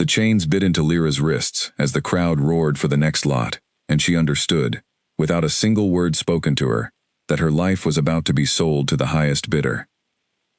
The chains bit into Lyra's wrists as the crowd roared for the next lot, and she understood, without a single word spoken to her, that her life was about to be sold to the highest bidder.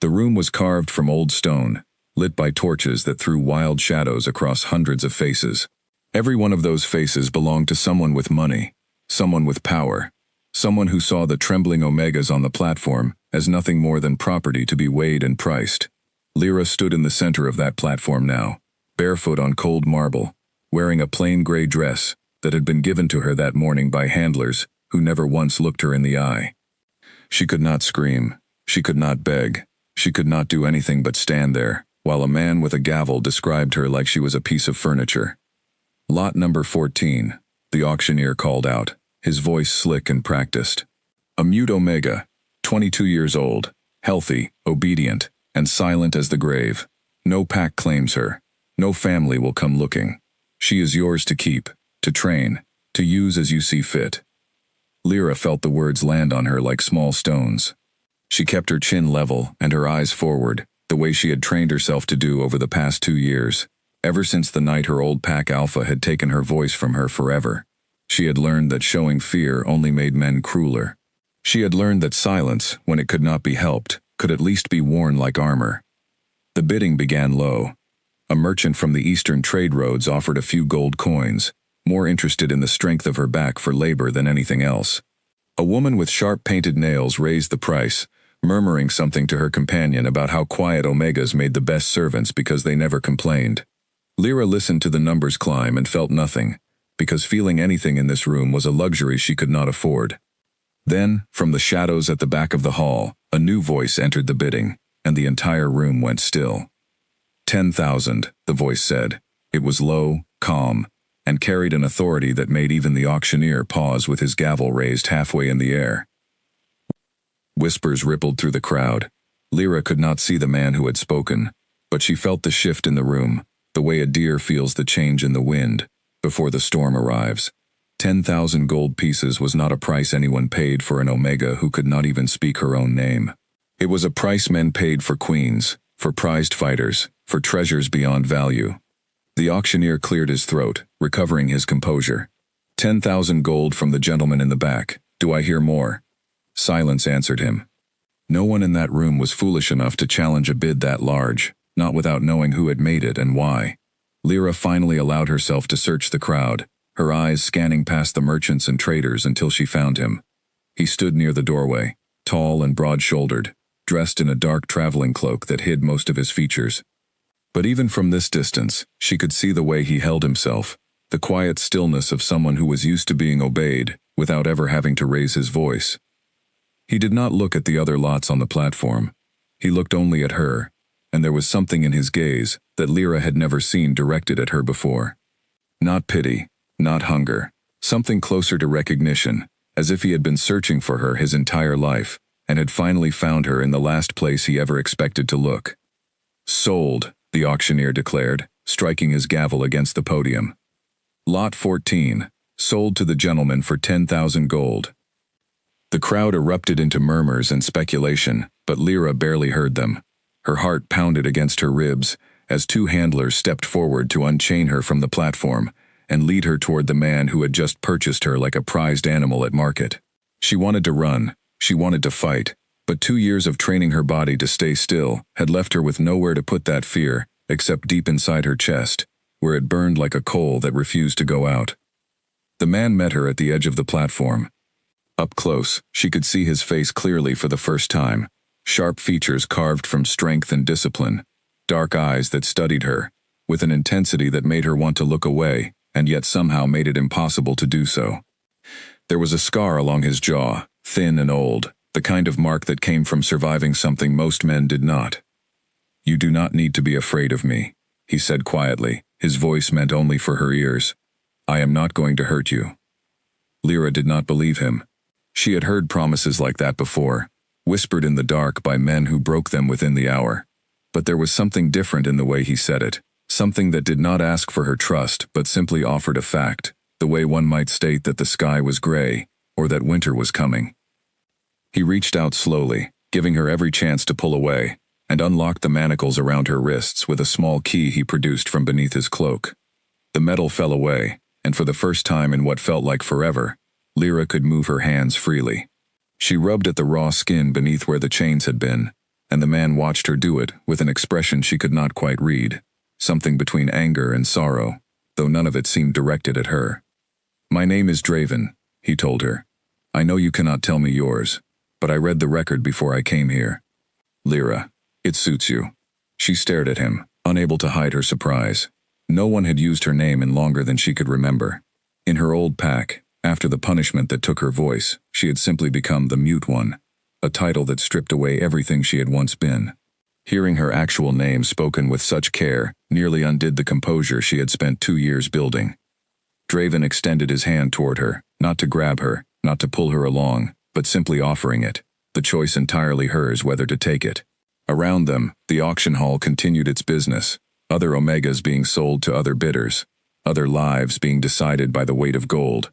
The room was carved from old stone, lit by torches that threw wild shadows across hundreds of faces. Every one of those faces belonged to someone with money, someone with power, someone who saw the trembling Omegas on the platform as nothing more than property to be weighed and priced. Lyra stood in the center of that platform now, barefoot on cold marble, wearing a plain gray dress that had been given to her that morning by handlers who never once looked her in the eye. She could not scream, she could not beg, she could not do anything but stand there, while a man with a gavel described her like she was a piece of furniture. Lot number 14, the auctioneer called out, his voice slick and practiced. A mute Omega, 22 years old, healthy, obedient, and silent as the grave. No pack claims her. No family will come looking. She is yours to keep, to train, to use as you see fit. Lyra felt the words land on her like small stones. She kept her chin level and her eyes forward, the way she had trained herself to do over the past 2 years, ever since the night her old pack alpha had taken her voice from her forever. She had learned that showing fear only made men crueler. She had learned that silence, when it could not be helped, could at least be worn like armor. The bidding began low. A merchant from the eastern trade roads offered a few gold coins, more interested in the strength of her back for labor than anything else. A woman with sharp painted nails raised the price, murmuring something to her companion about how quiet Omegas made the best servants because they never complained. Lyra listened to the numbers climb and felt nothing, because feeling anything in this room was a luxury she could not afford. Then, from the shadows at the back of the hall, a new voice entered the bidding, and the entire room went still. 10,000, the voice said. It was low, calm, and carried an authority that made even the auctioneer pause with his gavel raised halfway in the air. Whispers rippled through the crowd. Lyra could not see the man who had spoken, but she felt the shift in the room, the way a deer feels the change in the wind, before the storm arrives. 10,000 gold pieces was not a price anyone paid for an Omega who could not even speak her own name. It was a price men paid for queens, for prized fighters, for treasures beyond value. The auctioneer cleared his throat, recovering his composure. 10,000 gold from the gentleman in the back. Do I hear more? Silence answered him. No one in that room was foolish enough to challenge a bid that large, not without knowing who had made it and why. Lyra finally allowed herself to search the crowd, her eyes scanning past the merchants and traders until she found him. He stood near the doorway, tall and broad-shouldered, dressed in a dark traveling cloak that hid most of his features. But even from this distance, she could see the way he held himself, the quiet stillness of someone who was used to being obeyed, without ever having to raise his voice. He did not look at the other lots on the platform. He looked only at her, and there was something in his gaze that Lyra had never seen directed at her before. Not pity, not hunger, something closer to recognition, as if he had been searching for her his entire life, and had finally found her in the last place he ever expected to look. Sold, the auctioneer declared, striking his gavel against the podium. Lot 14, sold to the gentleman for 10,000 gold. The crowd erupted into murmurs and speculation, but Lyra barely heard them. Her heart pounded against her ribs as 2 handlers stepped forward to unchain her from the platform and lead her toward the man who had just purchased her like a prized animal at market. She wanted to run. She wanted to fight, but 2 years of training her body to stay still had left her with nowhere to put that fear except deep inside her chest, where it burned like a coal that refused to go out. The man met her at the edge of the platform. Up close, she could see his face clearly for the first time, sharp features carved from strength and discipline, dark eyes that studied her, with an intensity that made her want to look away, and yet somehow made it impossible to do so. There was a scar along his jaw, thin and old, the kind of mark that came from surviving something most men did not. "You do not need to be afraid of me," he said quietly, his voice meant only for her ears. "I am not going to hurt you." Lyra did not believe him. She had heard promises like that before, whispered in the dark by men who broke them within the hour. But there was something different in the way he said it, something that did not ask for her trust but simply offered a fact, the way one might state that the sky was gray, or that winter was coming. He reached out slowly, giving her every chance to pull away, and unlocked the manacles around her wrists with a small key he produced from beneath his cloak. The metal fell away, and for the first time in what felt like forever, Lyra could move her hands freely. She rubbed at the raw skin beneath where the chains had been, and the man watched her do it with an expression she could not quite read, something between anger and sorrow, though none of it seemed directed at her. "My name is Draven," he told her. "I know you cannot tell me yours, but I read the record before I came here. Lyra, it suits you." She stared at him, unable to hide her surprise. No one had used her name in longer than she could remember. In her old pack, after the punishment that took her voice, she had simply become the Mute One, a title that stripped away everything she had once been. Hearing her actual name spoken with such care nearly undid the composure she had spent 2 years building. Draven extended his hand toward her, not to grab her, not to pull her along, but simply offering it, the choice entirely hers whether to take it. Around them, the auction hall continued its business, other Omegas being sold to other bidders, other lives being decided by the weight of gold.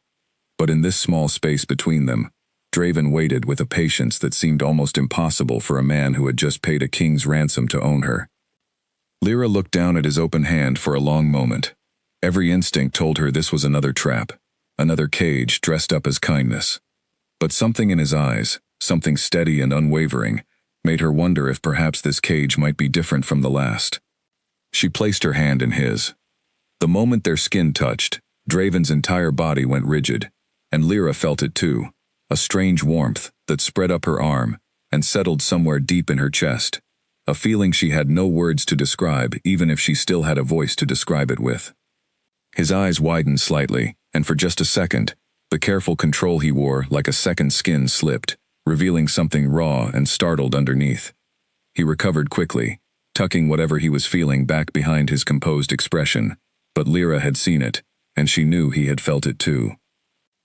But in this small space between them, Draven waited with a patience that seemed almost impossible for a man who had just paid a king's ransom to own her. Lyra looked down at his open hand for a long moment. Every instinct told her this was another trap, another cage dressed up as kindness. But something in his eyes, something steady and unwavering, made her wonder if perhaps this cage might be different from the last. She placed her hand in his. The moment their skin touched, Draven's entire body went rigid, and Lyra felt it too, a strange warmth that spread up her arm and settled somewhere deep in her chest, a feeling she had no words to describe even if she still had a voice to describe it with. His eyes widened slightly, and for just a second, the careful control he wore like a second skin slipped, revealing something raw and startled underneath. He recovered quickly, tucking whatever he was feeling back behind his composed expression, but Lyra had seen it, and she knew he had felt it too.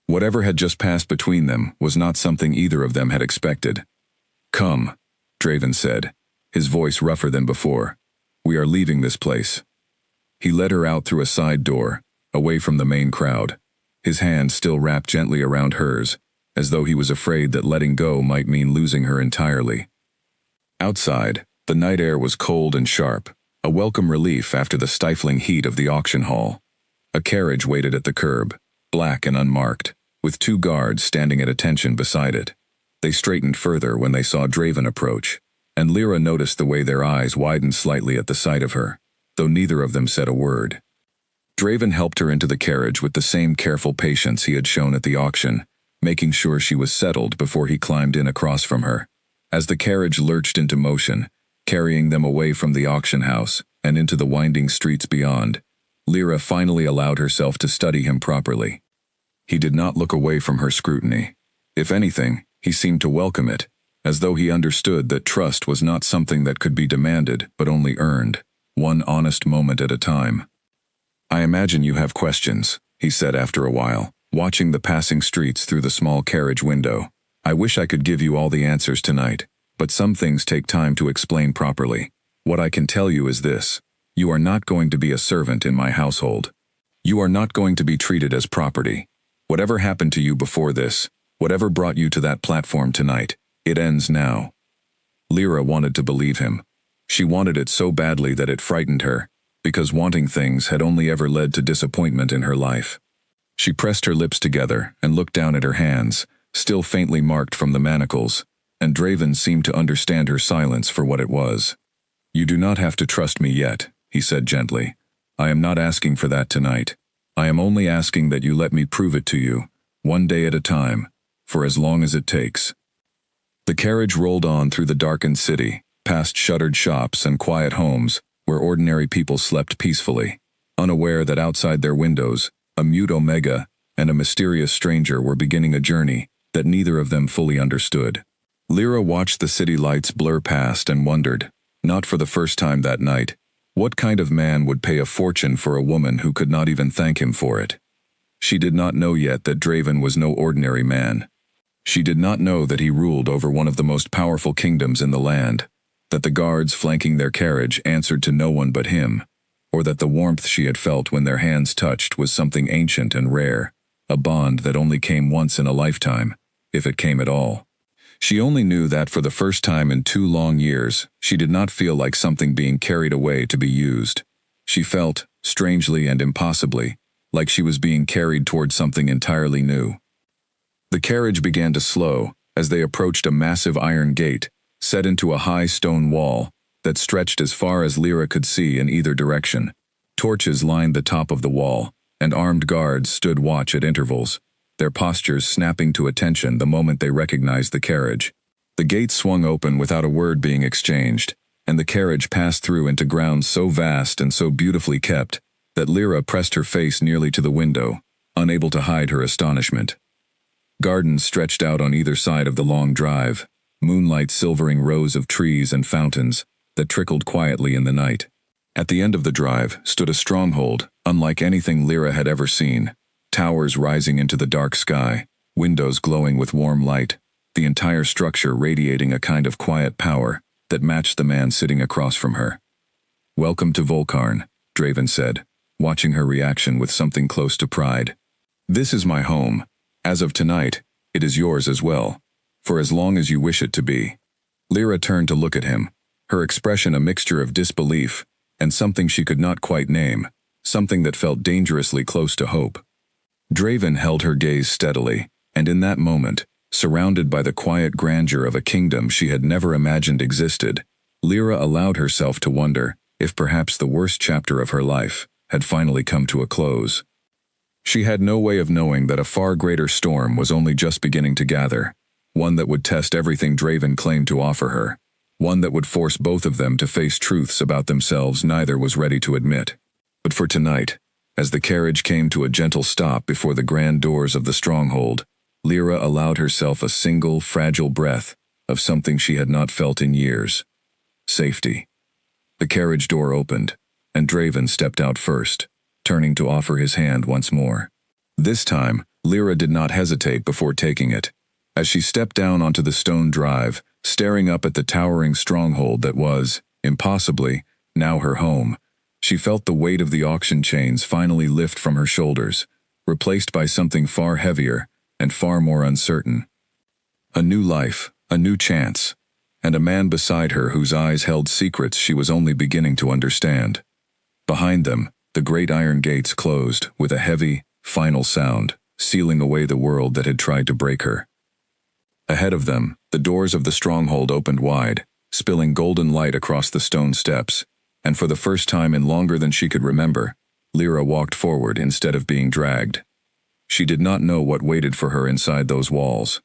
Whatever had just passed between them was not something either of them had expected. "Come," Draven said, his voice rougher than before. "We are leaving this place." He led her out through a side door, away from the main crowd, his hand still wrapped gently around hers, as though he was afraid that letting go might mean losing her entirely. Outside, the night air was cold and sharp, a welcome relief after the stifling heat of the auction hall. A carriage waited at the curb, black and unmarked, with 2 guards standing at attention beside it. They straightened further when they saw Draven approach, and Lyra noticed the way their eyes widened slightly at the sight of her, though neither of them said a word. Draven helped her into the carriage with the same careful patience he had shown at the auction, making sure she was settled before he climbed in across from her. As the carriage lurched into motion, carrying them away from the auction house and into the winding streets beyond, Lyra finally allowed herself to study him properly. He did not look away from her scrutiny. If anything, he seemed to welcome it, as though he understood that trust was not something that could be demanded but only earned, one honest moment at a time. "I imagine you have questions," he said after a while, watching the passing streets through the small carriage window. "I wish I could give you all the answers tonight, but some things take time to explain properly. What I can tell you is this: you are not going to be a servant in my household. You are not going to be treated as property. Whatever happened to you before this, whatever brought you to that platform tonight, it ends now." Lyra wanted to believe him. She wanted it so badly that it frightened her, because wanting things had only ever led to disappointment in her life. She pressed her lips together and looked down at her hands, still faintly marked from the manacles, and Draven seemed to understand her silence for what it was. "You do not have to trust me yet," he said gently. "I am not asking for that tonight. I am only asking that you let me prove it to you, one day at a time, for as long as it takes." The carriage rolled on through the darkened city, past shuttered shops and quiet homes where ordinary people slept peacefully, unaware that outside their windows, a mute Omega and a mysterious stranger were beginning a journey that neither of them fully understood. Lyra watched the city lights blur past and wondered, not for the first time that night, what kind of man would pay a fortune for a woman who could not even thank him for it. She did not know yet that Draven was no ordinary man. She did not know that he ruled over one of the most powerful kingdoms in the land, that the guards flanking their carriage answered to no one but him, or that the warmth she had felt when their hands touched was something ancient and rare, a bond that only came once in a lifetime, if it came at all. She only knew that for the first time in 2 long years, she did not feel like something being carried away to be used. She felt, strangely and impossibly, like she was being carried toward something entirely new. The carriage began to slow as they approached a massive iron gate, set into a high stone wall that stretched as far as Lyra could see in either direction. Torches lined the top of the wall, and armed guards stood watch at intervals, their postures snapping to attention the moment they recognized the carriage. The gate swung open without a word being exchanged, and the carriage passed through into grounds so vast and so beautifully kept that Lyra pressed her face nearly to the window, unable to hide her astonishment. Gardens stretched out on either side of the long drive, moonlight silvering rows of trees and fountains that trickled quietly in the night. At the end of the drive stood a stronghold unlike anything Lyra had ever seen, towers rising into the dark sky, windows glowing with warm light, the entire structure radiating a kind of quiet power that matched the man sitting across from her. "Welcome to Volcarn," Draven said, watching her reaction with something close to pride. "This is my home. As of tonight, it is yours as well, for as long as you wish it to be." Lyra turned to look at him, her expression a mixture of disbelief and something she could not quite name, something that felt dangerously close to hope. Draven held her gaze steadily, and in that moment, surrounded by the quiet grandeur of a kingdom she had never imagined existed, Lyra allowed herself to wonder if perhaps the worst chapter of her life had finally come to a close. She had no way of knowing that a far greater storm was only just beginning to gather, one that would test everything Draven claimed to offer her, one that would force both of them to face truths about themselves neither was ready to admit. But for tonight, as the carriage came to a gentle stop before the grand doors of the stronghold, Lyra allowed herself a single, fragile breath of something she had not felt in years. Safety. The carriage door opened, and Draven stepped out first, turning to offer his hand once more. This time, Lyra did not hesitate before taking it. As she stepped down onto the stone drive, staring up at the towering stronghold that was, impossibly, now her home, she felt the weight of the auction chains finally lift from her shoulders, replaced by something far heavier and far more uncertain. A new life, a new chance, and a man beside her whose eyes held secrets she was only beginning to understand. Behind them, the great iron gates closed with a heavy, final sound, sealing away the world that had tried to break her. Ahead of them, the doors of the stronghold opened wide, spilling golden light across the stone steps, and for the first time in longer than she could remember, Lyra walked forward instead of being dragged. She did not know what waited for her inside those walls.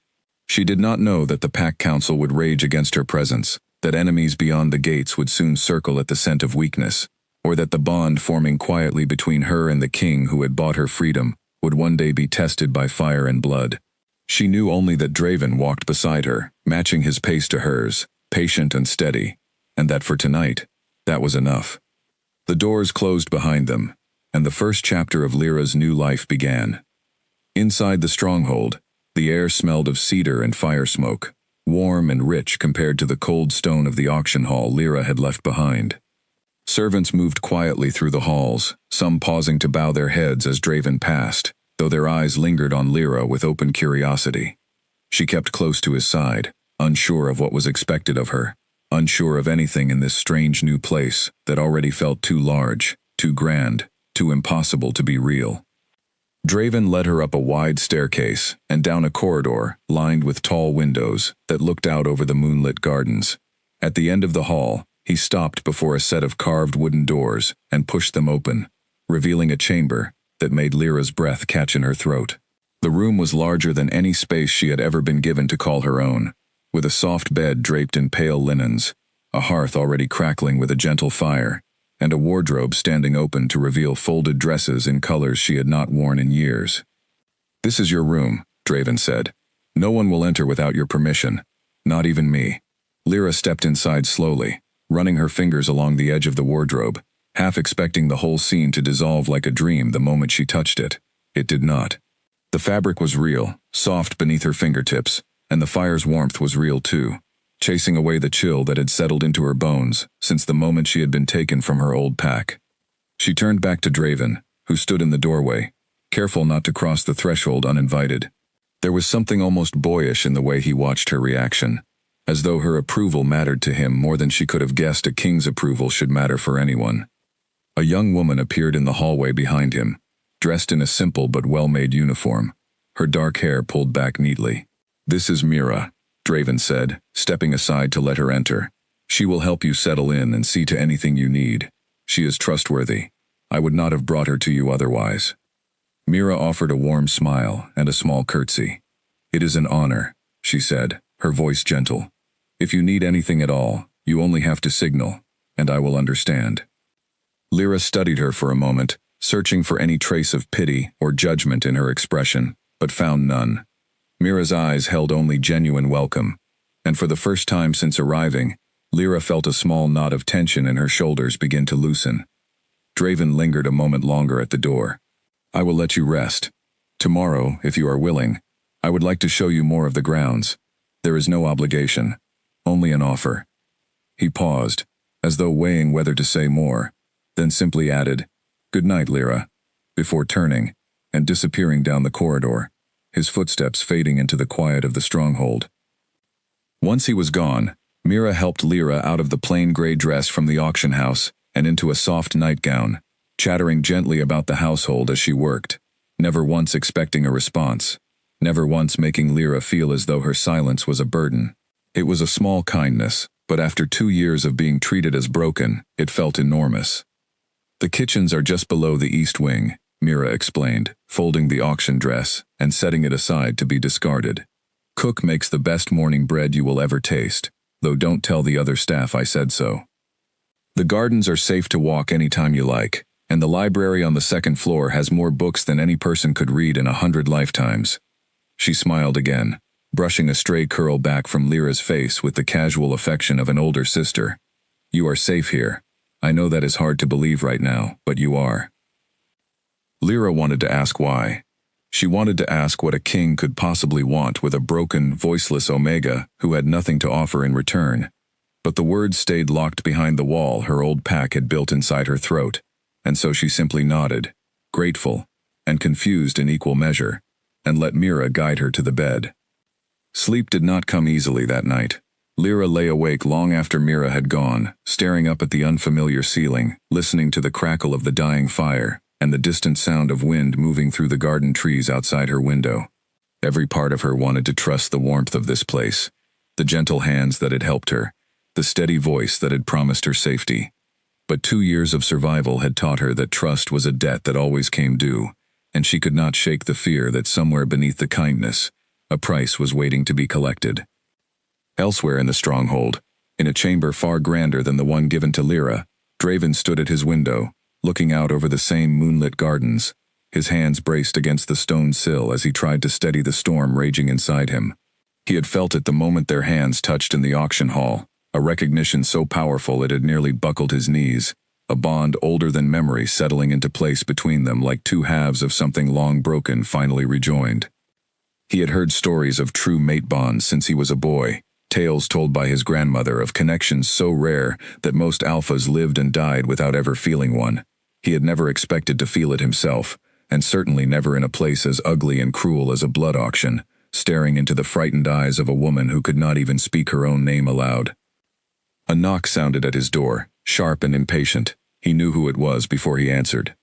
She did not know that the Pack Council would rage against her presence, that enemies beyond the gates would soon circle at the scent of weakness, or that the bond forming quietly between her and the king who had bought her freedom would one day be tested by fire and blood. She knew only that Draven walked beside her, matching his pace to hers, patient and steady, and that for tonight, that was enough. The doors closed behind them, and the first chapter of Lyra's new life began. Inside the stronghold, the air smelled of cedar and fire smoke, warm and rich compared to the cold stone of the auction hall Lyra had left behind. Servants moved quietly through the halls, some pausing to bow their heads as Draven passed, though their eyes lingered on Lyra with open curiosity. She kept close to his side, unsure of what was expected of her, unsure of anything in this strange new place that already felt too large, too grand, too impossible to be real. Draven led her up a wide staircase and down a corridor lined with tall windows that looked out over the moonlit gardens. At the end of the hall, he stopped before a set of carved wooden doors and pushed them open, revealing a chamber that made Lyra's breath catch in her throat. The room was larger than any space she had ever been given to call her own, with a soft bed draped in pale linens, a hearth already crackling with a gentle fire, and a wardrobe standing open to reveal folded dresses in colors she had not worn in years. "This is your room," Draven said. "No one will enter without your permission, not even me." Lyra stepped inside slowly, running her fingers along the edge of the wardrobe, half expecting the whole scene to dissolve like a dream the moment she touched it. It did not. The fabric was real, soft beneath her fingertips, and the fire's warmth was real too, chasing away the chill that had settled into her bones since the moment she had been taken from her old pack. She turned back to Draven, who stood in the doorway, careful not to cross the threshold uninvited. There was something almost boyish in the way he watched her reaction, as though her approval mattered to him more than she could have guessed a king's approval should matter for anyone. A young woman appeared in the hallway behind him, dressed in a simple but well-made uniform, her dark hair pulled back neatly. "This is Mira," Draven said, stepping aside to let her enter. "She will help you settle in and see to anything you need. She is trustworthy. I would not have brought her to you otherwise." Mira offered a warm smile and a small curtsy. "It is an honor," she said, her voice gentle. "If you need anything at all, you only have to signal, and I will understand." Lyra studied her for a moment, searching for any trace of pity or judgment in her expression, but found none. Mira's eyes held only genuine welcome, and for the first time since arriving, Lyra felt a small knot of tension in her shoulders begin to loosen. Draven lingered a moment longer at the door. "I will let you rest. Tomorrow, if you are willing, I would like to show you more of the grounds. There is no obligation, only an offer." He paused, as though weighing whether to say more, then simply added, "Good night, Lyra," before turning and disappearing down the corridor, his footsteps fading into the quiet of the stronghold. Once he was gone, Mira helped Lyra out of the plain gray dress from the auction house and into a soft nightgown, chattering gently about the household as she worked, never once expecting a response, never once making Lyra feel as though her silence was a burden. It was a small kindness, but after 2 years of being treated as broken, it felt enormous. "The kitchens are just below the east wing," Mira explained, folding the auction dress and setting it aside to be discarded. "Cook makes the best morning bread you will ever taste, though don't tell the other staff I said so. The gardens are safe to walk anytime you like, and the library on the second floor has more books than any person could read in 100 lifetimes." She smiled again, brushing a stray curl back from Lyra's face with the casual affection of an older sister. "You are safe here. I know that is hard to believe right now, but you are." Lyra wanted to ask why. She wanted to ask what a king could possibly want with a broken, voiceless Omega who had nothing to offer in return. But the words stayed locked behind the wall her old pack had built inside her throat, and so she simply nodded, grateful and confused in equal measure, and let Mira guide her to the bed. Sleep did not come easily that night. Lyra lay awake long after Mira had gone, staring up at the unfamiliar ceiling, listening to the crackle of the dying fire and the distant sound of wind moving through the garden trees outside her window. Every part of her wanted to trust the warmth of this place, the gentle hands that had helped her, the steady voice that had promised her safety. But 2 years of survival had taught her that trust was a debt that always came due, and she could not shake the fear that somewhere beneath the kindness, a price was waiting to be collected. Elsewhere in the stronghold, in a chamber far grander than the one given to Lyra, Draven stood at his window, looking out over the same moonlit gardens, his hands braced against the stone sill as he tried to steady the storm raging inside him. He had felt it the moment their hands touched in the auction hall, a recognition so powerful it had nearly buckled his knees, a bond older than memory settling into place between them like two halves of something long broken finally rejoined. He had heard stories of true mate bonds since he was a boy, tales told by his grandmother of connections so rare that most alphas lived and died without ever feeling one. He had never expected to feel it himself, and certainly never in a place as ugly and cruel as a blood auction, staring into the frightened eyes of a woman who could not even speak her own name aloud. A knock sounded at his door, sharp and impatient. He knew who it was before he answered.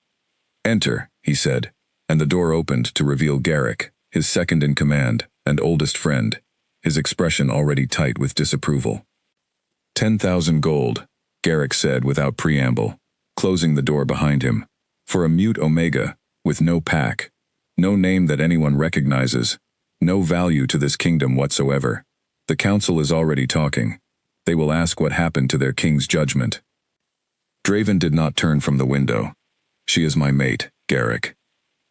"Enter," he said, and the door opened to reveal Garrick, his second in command and oldest friend, his expression already tight with disapproval. 10,000 gold, Garrick said without preamble, closing the door behind him. "For a mute Omega, with no pack, no name that anyone recognizes, no value to this kingdom whatsoever. The council is already talking. They will ask what happened to their king's judgment." Draven did not turn from the window. "She is my mate, Garrick."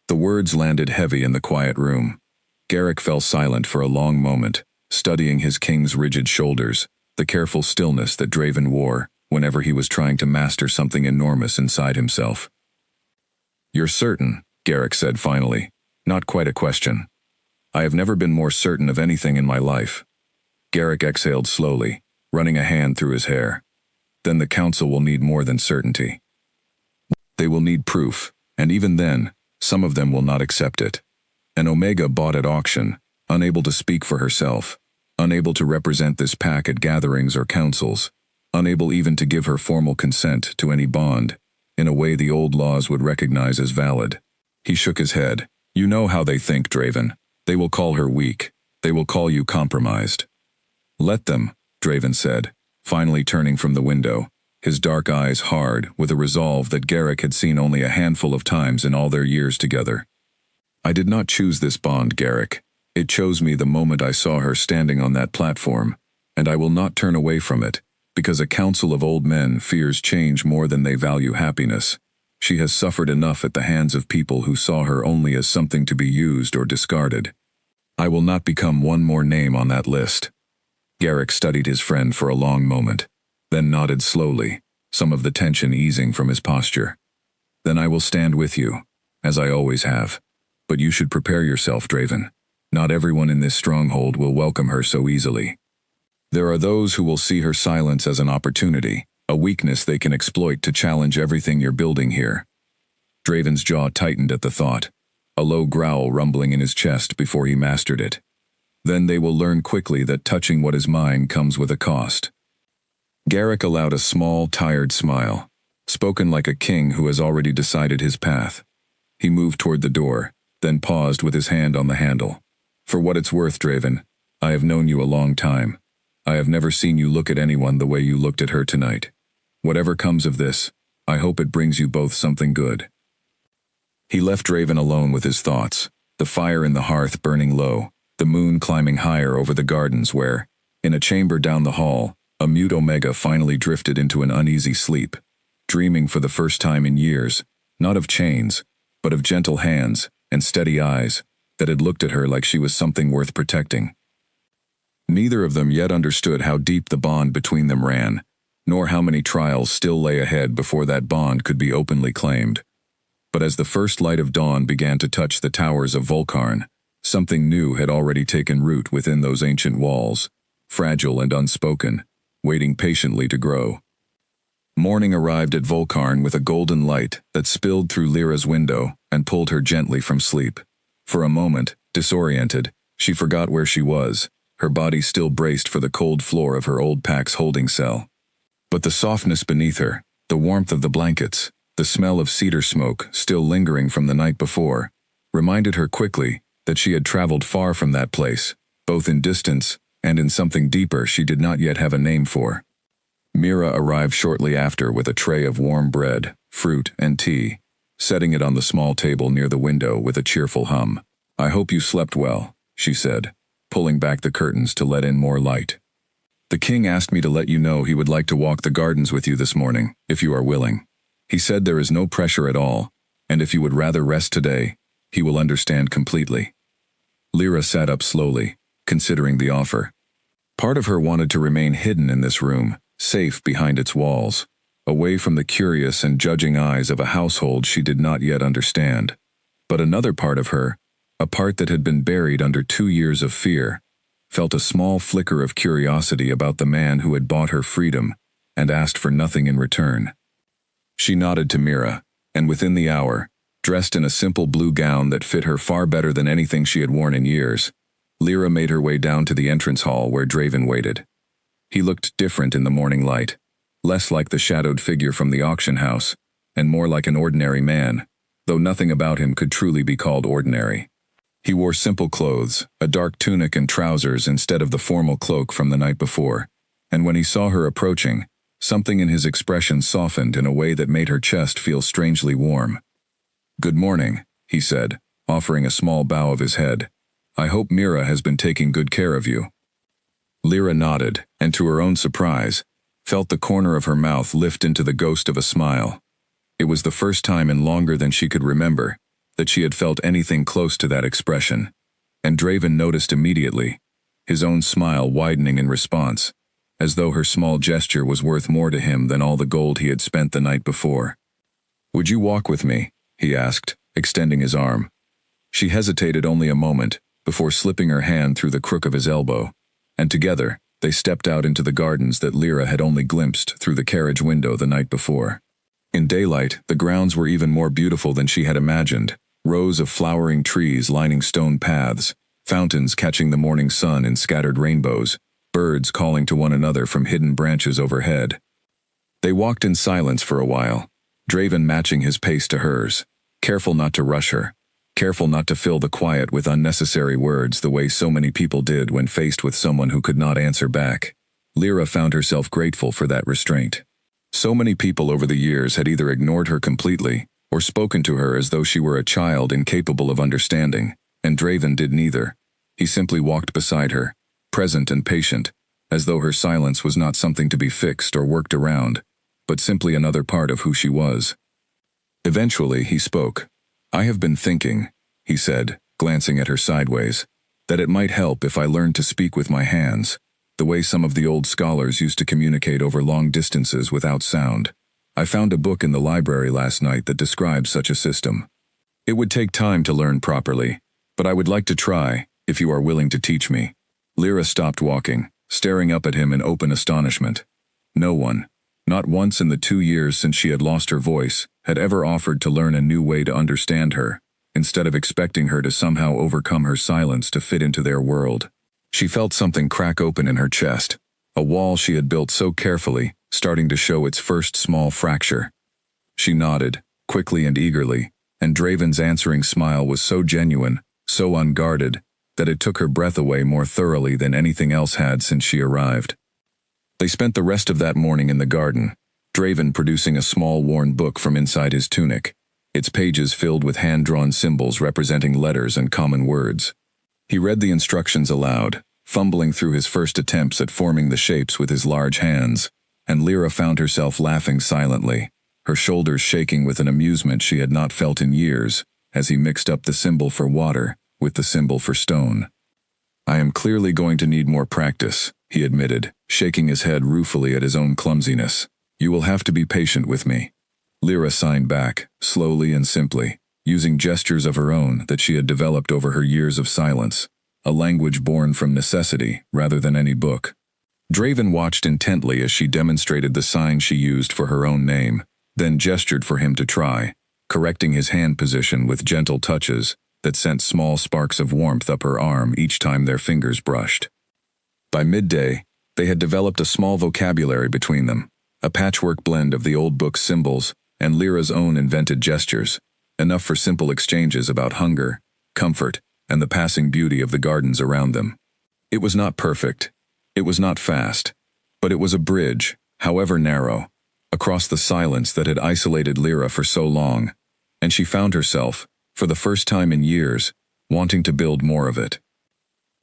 The words landed heavy in the quiet room. Garrick fell silent for a long moment, studying his king's rigid shoulders, the careful stillness that Draven wore whenever he was trying to master something enormous inside himself. "You're certain," Garrick said finally, not quite a question. "I have never been more certain of anything in my life." Garrick exhaled slowly, running a hand through his hair. "Then the council will need more than certainty. They will need proof, and even then, some of them will not accept it. An Omega bought at auction, unable to speak for herself, unable to represent this pack at gatherings or councils, unable even to give her formal consent to any bond, in a way the old laws would recognize as valid. He shook his head. You know how they think, Draven. They will call her weak. They will call you compromised. Let them, Draven said, finally turning from the window, his dark eyes hard with a resolve that Garrick had seen only a handful of times in all their years together. I did not choose this bond, Garrick. It chose me the moment I saw her standing on that platform, and I will not turn away from it, because a council of old men fears change more than they value happiness. She has suffered enough at the hands of people who saw her only as something to be used or discarded. I will not become one more name on that list. Garrick studied his friend for a long moment, then nodded slowly, some of the tension easing from his posture. Then I will stand with you, as I always have. But you should prepare yourself, Draven. Not everyone in this stronghold will welcome her so easily. There are those who will see her silence as an opportunity, a weakness they can exploit to challenge everything you're building here. Draven's jaw tightened at the thought, a low growl rumbling in his chest before he mastered it. Then they will learn quickly that touching what is mine comes with a cost. Garrick allowed a small, tired smile, spoken like a king who has already decided his path. He moved toward the door, then paused with his hand on the handle. For what it's worth, Draven, I have known you a long time. I have never seen you look at anyone the way you looked at her tonight. Whatever comes of this, I hope it brings you both something good. He left Draven alone with his thoughts, the fire in the hearth burning low, the moon climbing higher over the gardens where, in a chamber down the hall, a mute Omega finally drifted into an uneasy sleep, dreaming for the first time in years, not of chains, but of gentle hands and steady eyes that had looked at her like she was something worth protecting. Neither of them yet understood how deep the bond between them ran, nor how many trials still lay ahead before that bond could be openly claimed. But as the first light of dawn began to touch the towers of Volcarn, something new had already taken root within those ancient walls, fragile and unspoken, waiting patiently to grow. Morning arrived at Volcarn with a golden light that spilled through Lyra's window and pulled her gently from sleep. For a moment, disoriented, she forgot where she was, her body still braced for the cold floor of her old pack's holding cell. But the softness beneath her, the warmth of the blankets, the smell of cedar smoke still lingering from the night before, reminded her quickly that she had traveled far from that place, both in distance and in something deeper she did not yet have a name for. Mira arrived shortly after with a tray of warm bread, fruit, and tea, setting it on the small table near the window with a cheerful hum. I hope you slept well, she said, pulling back the curtains to let in more light. The king asked me to let you know he would like to walk the gardens with you this morning, if you are willing. He said there is no pressure at all, and if you would rather rest today, he will understand completely. Lyra sat up slowly, considering the offer. Part of her wanted to remain hidden in this room, safe behind its walls, away from the curious and judging eyes of a household she did not yet understand. But another part of her, a part that had been buried under 2 years of fear, felt a small flicker of curiosity about the man who had bought her freedom and asked for nothing in return. She nodded to Mira, and within the hour, dressed in a simple blue gown that fit her far better than anything she had worn in years, Lyra made her way down to the entrance hall where Draven waited. He looked different in the morning light, less like the shadowed figure from the auction house, and more like an ordinary man, though nothing about him could truly be called ordinary. He wore simple clothes, a dark tunic and trousers instead of the formal cloak from the night before, and when he saw her approaching, something in his expression softened in a way that made her chest feel strangely warm. "Good morning," he said, offering a small bow of his head. "I hope Mira has been taking good care of you." Lyra nodded, and to her own surprise, felt the corner of her mouth lift into the ghost of a smile. It was the first time in longer than she could remember that she had felt anything close to that expression, and Draven noticed immediately, his own smile widening in response, as though her small gesture was worth more to him than all the gold he had spent the night before. "Would you walk with me?" he asked, extending his arm. She hesitated only a moment, before slipping her hand through the crook of his elbow, and together, they stepped out into the gardens that Lyra had only glimpsed through the carriage window the night before. In daylight, the grounds were even more beautiful than she had imagined, rows of flowering trees lining stone paths, fountains catching the morning sun in scattered rainbows, birds calling to one another from hidden branches overhead. They walked in silence for a while, Draven matching his pace to hers, careful not to rush her, careful not to fill the quiet with unnecessary words the way so many people did when faced with someone who could not answer back. Lyra found herself grateful for that restraint. So many people over the years had either ignored her completely or spoken to her as though she were a child incapable of understanding, and Draven did neither. He simply walked beside her, present and patient, as though her silence was not something to be fixed or worked around, but simply another part of who she was. Eventually, he spoke. "I have been thinking," he said, glancing at her sideways, "that it might help if I learned to speak with my hands, the way some of the old scholars used to communicate over long distances without sound. I found a book in the library last night that describes such a system. It would take time to learn properly, but I would like to try, if you are willing to teach me." Lyra stopped walking, staring up at him in open astonishment. No one, not once in the 2 years since she had lost her voice, had ever offered to learn a new way to understand her, instead of expecting her to somehow overcome her silence to fit into their world. She felt something crack open in her chest, a wall she had built so carefully, starting to show its first small fracture. She nodded, quickly and eagerly, and Draven's answering smile was so genuine, so unguarded, that it took her breath away more thoroughly than anything else had since she arrived. They spent the rest of that morning in the garden, Draven producing a small worn book from inside his tunic, its pages filled with hand-drawn symbols representing letters and common words. He read the instructions aloud, fumbling through his first attempts at forming the shapes with his large hands, and Lyra found herself laughing silently, her shoulders shaking with an amusement she had not felt in years, as he mixed up the symbol for water with the symbol for stone. "I am clearly going to need more practice," he admitted, shaking his head ruefully at his own clumsiness. "You will have to be patient with me." Lyra signed back, slowly and simply, using gestures of her own that she had developed over her years of silence, a language born from necessity rather than any book. Draven watched intently as she demonstrated the sign she used for her own name, then gestured for him to try, correcting his hand position with gentle touches that sent small sparks of warmth up her arm each time their fingers brushed. By midday, they had developed a small vocabulary between them, a patchwork blend of the old book's symbols and Lyra's own invented gestures, enough for simple exchanges about hunger, comfort, and the passing beauty of the gardens around them. It was not perfect, it was not fast, but it was a bridge, however narrow, across the silence that had isolated Lyra for so long, and she found herself, for the first time in years, wanting to build more of it.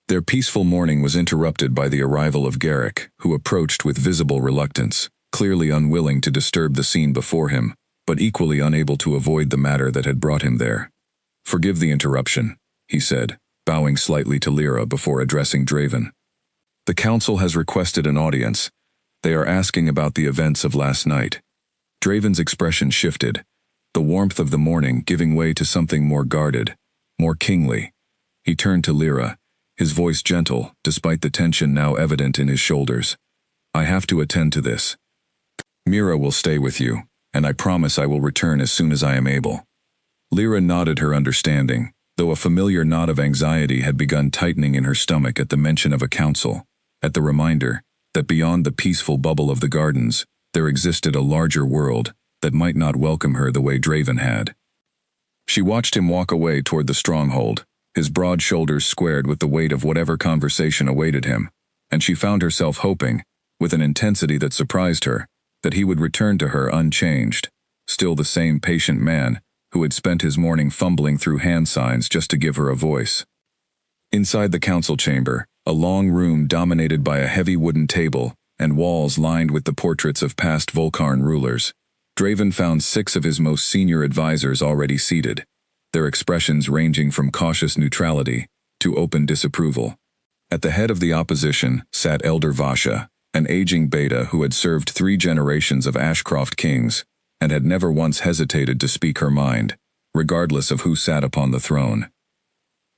Their peaceful morning was interrupted by the arrival of Garrick, who approached with visible reluctance, clearly unwilling to disturb the scene before him, but equally unable to avoid the matter that had brought him there. "Forgive the interruption," he said, bowing slightly to Lyra before addressing Draven. "The council has requested an audience. They are asking about the events of last night." Draven's expression shifted, the warmth of the morning giving way to something more guarded, more kingly. He turned to Lyra, his voice gentle, despite the tension now evident in his shoulders. "I have to attend to this. Mira will stay with you, and I promise I will return as soon as I am able." Lyra nodded her understanding, though a familiar knot of anxiety had begun tightening in her stomach at the mention of a council, at the reminder that beyond the peaceful bubble of the gardens, there existed a larger world that might not welcome her the way Draven had. She watched him walk away toward the stronghold, his broad shoulders squared with the weight of whatever conversation awaited him, and she found herself hoping, with an intensity that surprised her, that he would return to her unchanged, still the same patient man who had spent his morning fumbling through hand signs just to give her a voice. Inside the council chamber, a long room dominated by a heavy wooden table and walls lined with the portraits of past Volcarn rulers, Draven found 6 of his most senior advisors already seated, their expressions ranging from cautious neutrality to open disapproval. At the head of the opposition sat Elder Vasha, an aging beta who had served 3 generations of Ashcroft kings and had never once hesitated to speak her mind, regardless of who sat upon the throne.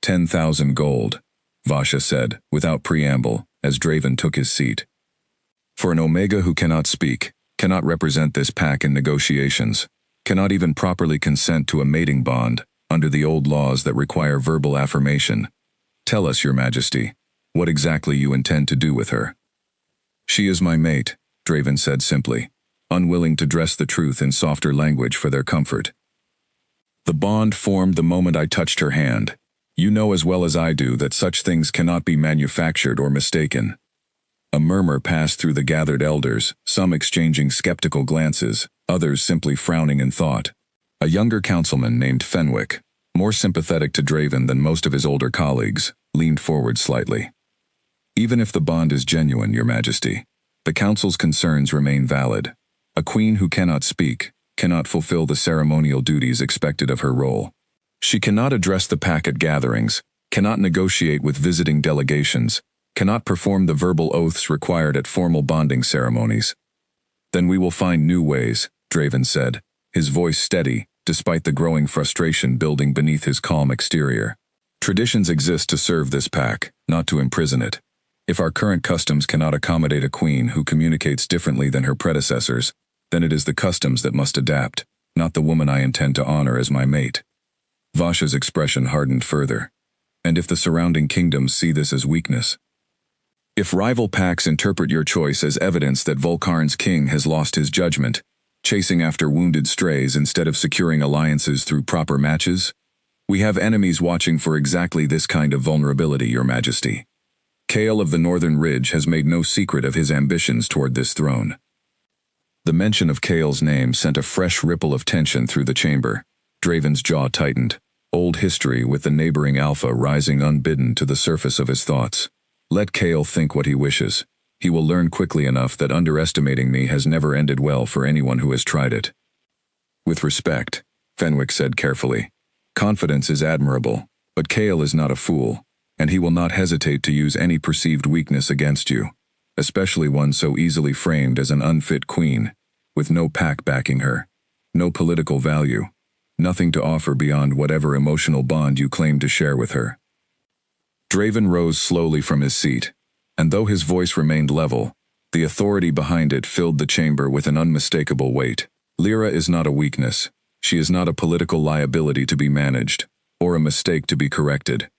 10,000 gold, Vasha said, without preamble, as Draven took his seat. "For an Omega who cannot speak, cannot represent this pack in negotiations, cannot even properly consent to a mating bond under the old laws that require verbal affirmation. Tell us, Your Majesty, what exactly you intend to do with her." "She is my mate," Draven said simply, unwilling to dress the truth in softer language for their comfort. "The bond formed the moment I touched her hand. You know as well as I do that such things cannot be manufactured or mistaken." A murmur passed through the gathered elders, some exchanging skeptical glances, others simply frowning in thought. A younger councilman named Fenwick, more sympathetic to Draven than most of his older colleagues, leaned forward slightly. "Even if the bond is genuine, Your Majesty, the council's concerns remain valid. A queen who cannot speak, cannot fulfill the ceremonial duties expected of her role. She cannot address the pack at gatherings, cannot negotiate with visiting delegations, cannot perform the verbal oaths required at formal bonding ceremonies." "Then we will find new ways," Draven said, his voice steady, despite the growing frustration building beneath his calm exterior. "Traditions exist to serve this pack, not to imprison it. If our current customs cannot accommodate a queen who communicates differently than her predecessors, then it is the customs that must adapt, not the woman I intend to honor as my mate." Vasha's expression hardened further. "And if the surrounding kingdoms see this as weakness? If rival packs interpret your choice as evidence that Volkarn's king has lost his judgment, chasing after wounded strays instead of securing alliances through proper matches? We have enemies watching for exactly this kind of vulnerability, Your Majesty. Kael of the Northern Ridge has made no secret of his ambitions toward this throne." The mention of Kael's name sent a fresh ripple of tension through the chamber. Draven's jaw tightened, old history with the neighboring Alpha rising unbidden to the surface of his thoughts. Let Kael think what he wishes. He will learn quickly enough that underestimating me has never ended well for anyone who has tried it. "With respect," Fenwick said carefully, "confidence is admirable, but Kael is not a fool, and he will not hesitate to use any perceived weakness against you, especially one so easily framed as an unfit queen, with no pack backing her, no political value, nothing to offer beyond whatever emotional bond you claim to share with her." Draven rose slowly from his seat, and though his voice remained level, the authority behind it filled the chamber with an unmistakable weight. "Lyra is not a weakness. She is not a political liability to be managed, or a mistake to be corrected.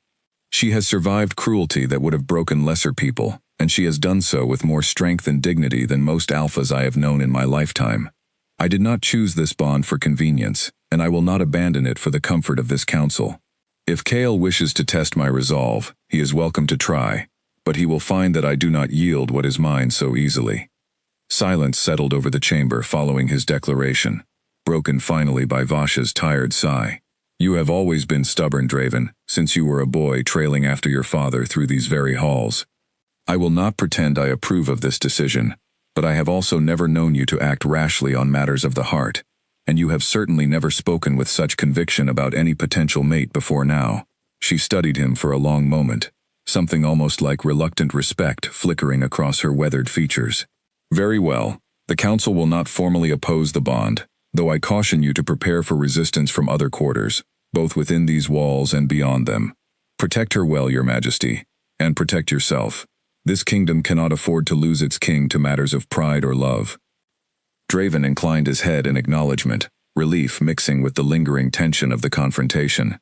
She has survived cruelty that would have broken lesser people, and she has done so with more strength and dignity than most alphas I have known in my lifetime. I did not choose this bond for convenience, and I will not abandon it for the comfort of this council. If Kael wishes to test my resolve, he is welcome to try, but he will find that I do not yield what is mine so easily." Silence settled over the chamber following his declaration, broken finally by Vasha's tired sigh. "You have always been stubborn, Draven, since you were a boy trailing after your father through these very halls. I will not pretend I approve of this decision, but I have also never known you to act rashly on matters of the heart, and you have certainly never spoken with such conviction about any potential mate before now." She studied him for a long moment, something almost like reluctant respect flickering across her weathered features. "Very well, the council will not formally oppose the bond, though I caution you to prepare for resistance from other quarters, both within these walls and beyond them. Protect her well, Your Majesty, and protect yourself. This kingdom cannot afford to lose its king to matters of pride or love." Draven inclined his head in acknowledgement, relief mixing with the lingering tension of the confrontation.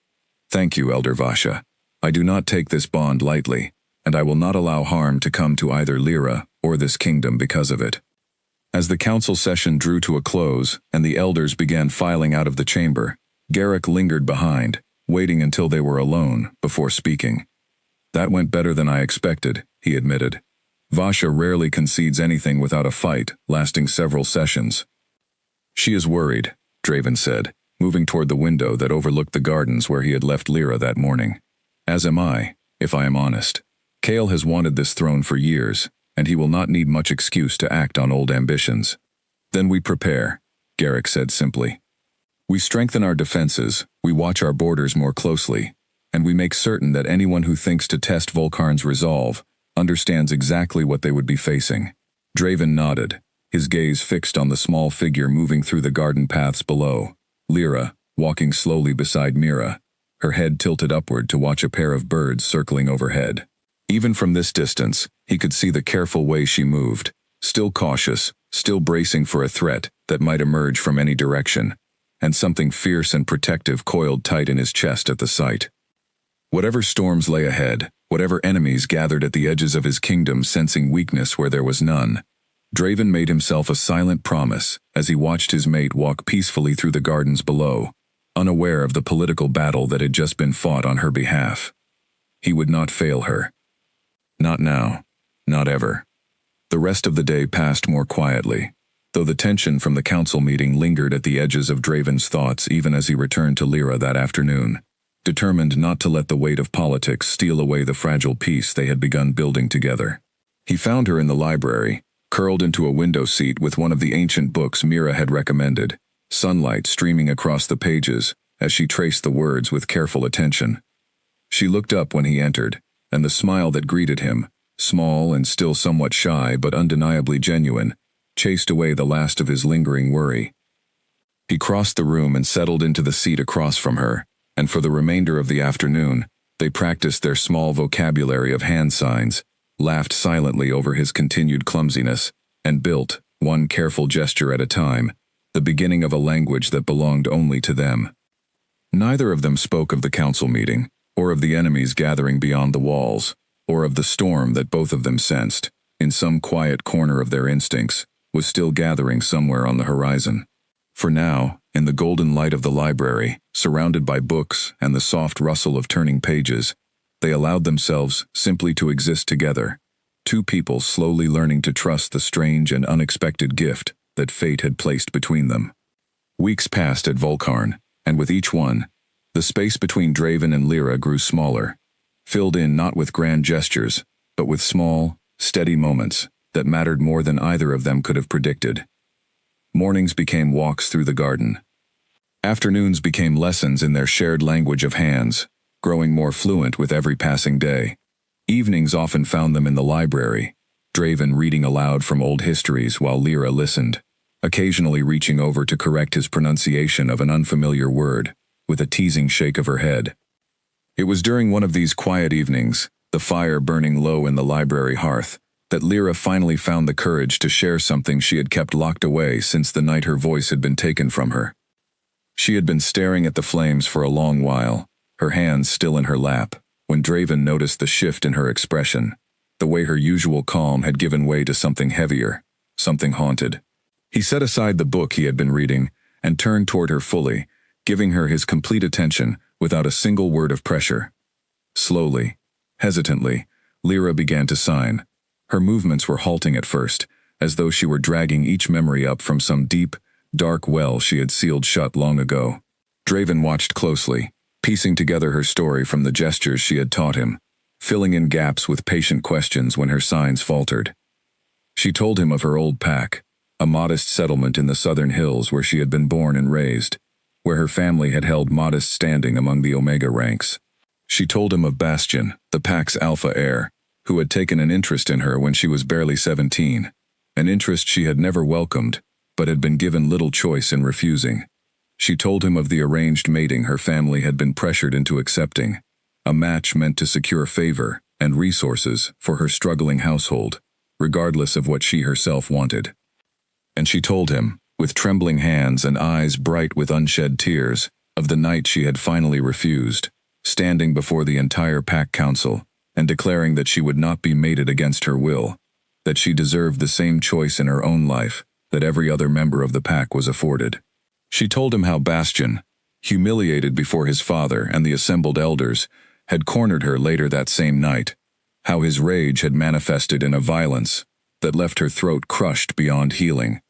"Thank you, Elder Vasha. I do not take this bond lightly, and I will not allow harm to come to either Lyra or this kingdom because of it." As the council session drew to a close and the elders began filing out of the chamber, Garrick lingered behind, waiting until they were alone before speaking. "That went better than I expected," he admitted. "Vasha rarely concedes anything without a fight, lasting several sessions." "She is worried," Draven said, moving toward the window that overlooked the gardens where he had left Lyra that morning. "As am I, if I am honest. Kael has wanted this throne for years, and he will not need much excuse to act on old ambitions." "Then we prepare," Garrick said simply. "We strengthen our defenses, we watch our borders more closely, and we make certain that anyone who thinks to test Volkarn's resolve understands exactly what they would be facing." Draven nodded, his gaze fixed on the small figure moving through the garden paths below, Lyra, walking slowly beside Mira, her head tilted upward to watch a pair of birds circling overhead. Even from this distance, he could see the careful way she moved, still cautious, still bracing for a threat that might emerge from any direction, and something fierce and protective coiled tight in his chest at the sight. Whatever storms lay ahead, whatever enemies gathered at the edges of his kingdom sensing weakness where there was none, Draven made himself a silent promise as he watched his mate walk peacefully through the gardens below, unaware of the political battle that had just been fought on her behalf. He would not fail her. Not now. Not ever. The rest of the day passed more quietly, though the tension from the council meeting lingered at the edges of Draven's thoughts even as he returned to Lyra that afternoon, determined not to let the weight of politics steal away the fragile peace they had begun building together. He found her in the library, curled into a window seat with one of the ancient books Mira had recommended, sunlight streaming across the pages as she traced the words with careful attention. She looked up when he entered, and the smile that greeted him, small and still somewhat shy but undeniably genuine, chased away the last of his lingering worry. He crossed the room and settled into the seat across from her, and for the remainder of the afternoon, they practiced their small vocabulary of hand signs, laughed silently over his continued clumsiness, and built, one careful gesture at a time, the beginning of a language that belonged only to them. Neither of them spoke of the council meeting, or of the enemies gathering beyond the walls, or of the storm that both of them sensed, in some quiet corner of their instincts, was still gathering somewhere on the horizon. For now, in the golden light of the library, surrounded by books and the soft rustle of turning pages, they allowed themselves simply to exist together, two people slowly learning to trust the strange and unexpected gift that fate had placed between them. Weeks passed at Volcarn, and with each one, the space between Draven and Lyra grew smaller, filled in not with grand gestures, but with small, steady moments that mattered more than either of them could have predicted. Mornings became walks through the garden. Afternoons became lessons in their shared language of hands, growing more fluent with every passing day. Evenings often found them in the library, Draven reading aloud from old histories while Lyra listened, occasionally reaching over to correct his pronunciation of an unfamiliar word, with a teasing shake of her head. It was during one of these quiet evenings, the fire burning low in the library hearth, that Lyra finally found the courage to share something she had kept locked away since the night her voice had been taken from her. She had been staring at the flames for a long while, her hands still in her lap, when Draven noticed the shift in her expression, the way her usual calm had given way to something heavier, something haunted. He set aside the book he had been reading and turned toward her fully, giving her his complete attention without a single word of pressure. Slowly, hesitantly, Lyra began to sign. Her movements were halting at first, as though she were dragging each memory up from some deep, dark well she had sealed shut long ago. Draven watched closely, piecing together her story from the gestures she had taught him, filling in gaps with patient questions when her signs faltered. She told him of her old pack, a modest settlement in the southern hills where she had been born and raised, where her family had held modest standing among the Omega ranks. She told him of Bastion, the pack's alpha heir, who had taken an interest in her when she was barely 17, an interest she had never welcomed, but had been given little choice in refusing. She told him of the arranged mating her family had been pressured into accepting, a match meant to secure favor and resources for her struggling household, regardless of what she herself wanted. And she told him, with trembling hands and eyes bright with unshed tears, of the night she had finally refused, standing before the entire pack council and declaring that she would not be mated against her will, that she deserved the same choice in her own life that every other member of the pack was afforded. She told him how Bastion, humiliated before his father and the assembled elders, had cornered her later that same night, how his rage had manifested in a violence that left her throat crushed beyond healing,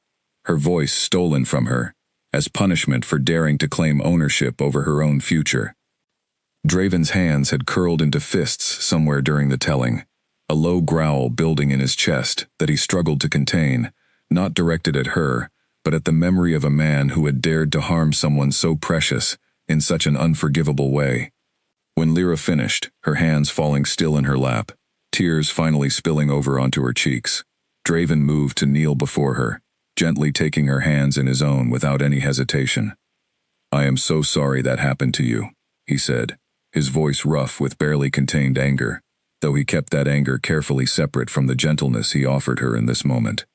her voice stolen from her, as punishment for daring to claim ownership over her own future. Draven's hands had curled into fists somewhere during the telling, a low growl building in his chest that he struggled to contain, not directed at her, but at the memory of a man who had dared to harm someone so precious in such an unforgivable way. When Lyra finished, her hands falling still in her lap, tears finally spilling over onto her cheeks, Draven moved to kneel before her, gently taking her hands in his own without any hesitation. "I am so sorry that happened to you," he said, his voice rough with barely contained anger, though he kept that anger carefully separate from the gentleness he offered her in this moment.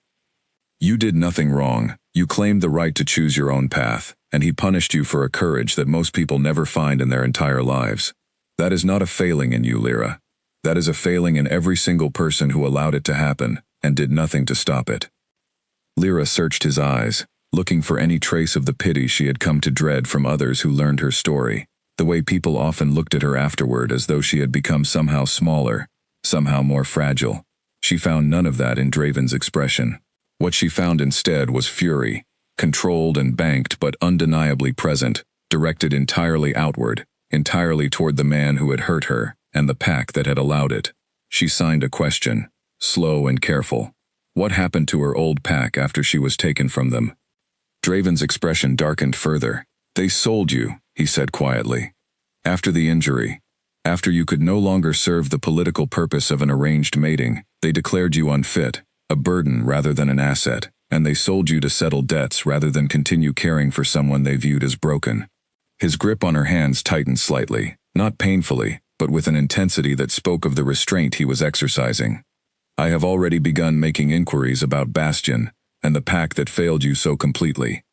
"You did nothing wrong. You claimed the right to choose your own path, and he punished you for a courage that most people never find in their entire lives. That is not a failing in you, Lyra. That is a failing in every single person who allowed it to happen and did nothing to stop it. Lyra searched his eyes, looking for any trace of the pity she had come to dread from others who learned her story, the way people often looked at her afterward as though she had become somehow smaller, somehow more fragile. She found none of that in Draven's expression. What she found instead was fury, controlled and banked but undeniably present, directed entirely outward, entirely toward the man who had hurt her and the pack that had allowed it. She signed a question, slow and careful. What happened to her old pack after she was taken from them? Draven's expression darkened further. They sold you, he said quietly. After the injury, after you could no longer serve the political purpose of an arranged mating, they declared you unfit, a burden rather than an asset, and they sold you to settle debts rather than continue caring for someone they viewed as broken. His grip on her hands tightened slightly, not painfully, but with an intensity that spoke of the restraint he was exercising. I have already begun making inquiries about Bastion and the pack that failed you so completely.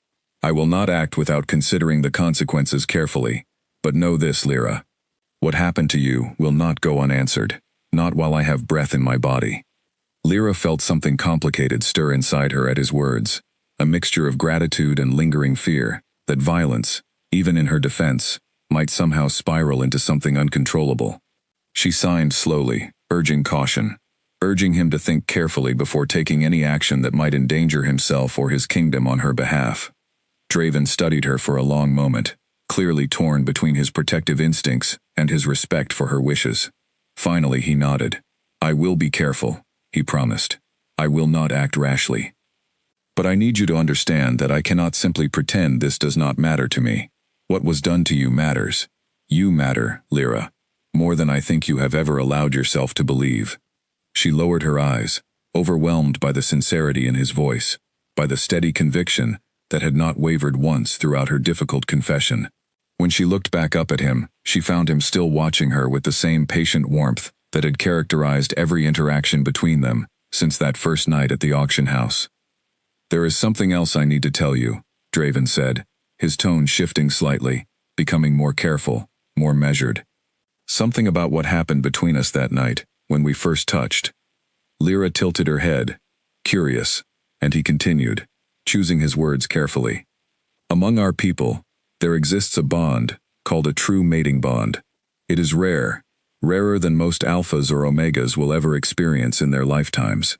I will not act without considering the consequences carefully, but know this, Lyra. What happened to you will not go unanswered, not while I have breath in my body. Lyra felt something complicated stir inside her at his words, a mixture of gratitude and lingering fear, that violence, even in her defense, might somehow spiral into something uncontrollable. She signed slowly, urging caution, urging him to think carefully before taking any action that might endanger himself or his kingdom on her behalf. Draven studied her for a long moment, clearly torn between his protective instincts and his respect for her wishes. Finally he nodded. I will be careful, he promised. I will not act rashly. But I need you to understand that I cannot simply pretend this does not matter to me. What was done to you matters. You matter, Lyra, more than I think you have ever allowed yourself to believe. She lowered her eyes, overwhelmed by the sincerity in his voice, by the steady conviction that had not wavered once throughout her difficult confession. When she looked back up at him, she found him still watching her with the same patient warmth that had characterized every interaction between them since that first night at the auction house. There is something else I need to tell you, Draven said, his tone shifting slightly, becoming more careful, more measured. Something about what happened between us that night, when we first touched. Lyra tilted her head, curious, and he continued, choosing his words carefully. Among our people, there exists a bond, called a true mating bond. It is rare, rarer than most alphas or omegas will ever experience in their lifetimes.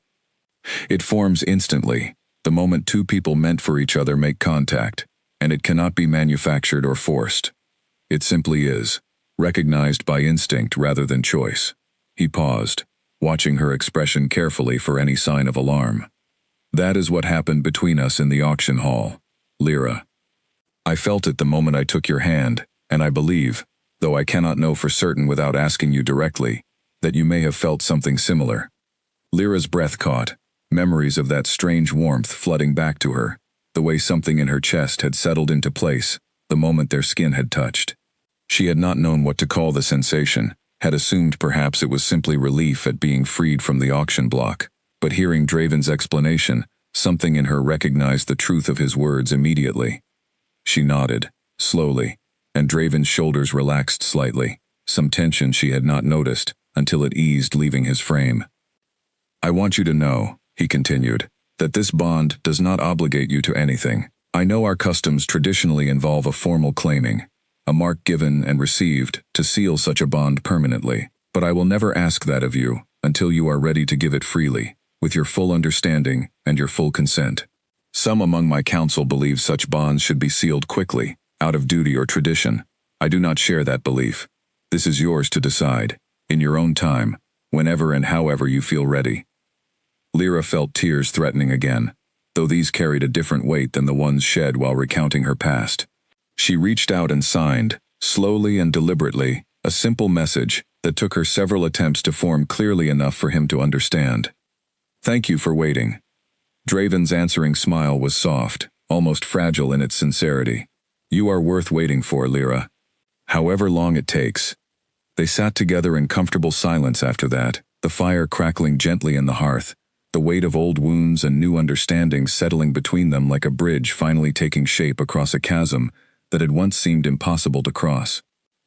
It forms instantly, the moment two people meant for each other make contact, and it cannot be manufactured or forced. It simply is, recognized by instinct rather than choice. He paused, watching her expression carefully for any sign of alarm. That is what happened between us in the auction hall, Lyra. I felt it the moment I took your hand, and I believe, though I cannot know for certain without asking you directly, that you may have felt something similar. Lyra's breath caught, memories of that strange warmth flooding back to her, the way something in her chest had settled into place the moment their skin had touched. She had not known what to call the sensation, had assumed perhaps it was simply relief at being freed from the auction block, but hearing Draven's explanation, something in her recognized the truth of his words immediately. She nodded, slowly, and Draven's shoulders relaxed slightly, some tension she had not noticed until it eased leaving his frame. I want you to know, he continued, that this bond does not obligate you to anything. I know our customs traditionally involve a formal claiming, a mark given and received to seal such a bond permanently, but I will never ask that of you until you are ready to give it freely, with your full understanding and your full consent. Some among my council believe such bonds should be sealed quickly, out of duty or tradition. I do not share that belief. This is yours to decide, in your own time, whenever and however you feel ready. Lyra felt tears threatening again, though these carried a different weight than the ones shed while recounting her past. She reached out and signed, slowly and deliberately, a simple message that took her several attempts to form clearly enough for him to understand. Thank you for waiting. Draven's answering smile was soft, almost fragile in its sincerity. You are worth waiting for, Lyra. However long it takes. They sat together in comfortable silence after that, the fire crackling gently in the hearth, the weight of old wounds and new understandings settling between them like a bridge finally taking shape across a chasm that had once seemed impossible to cross.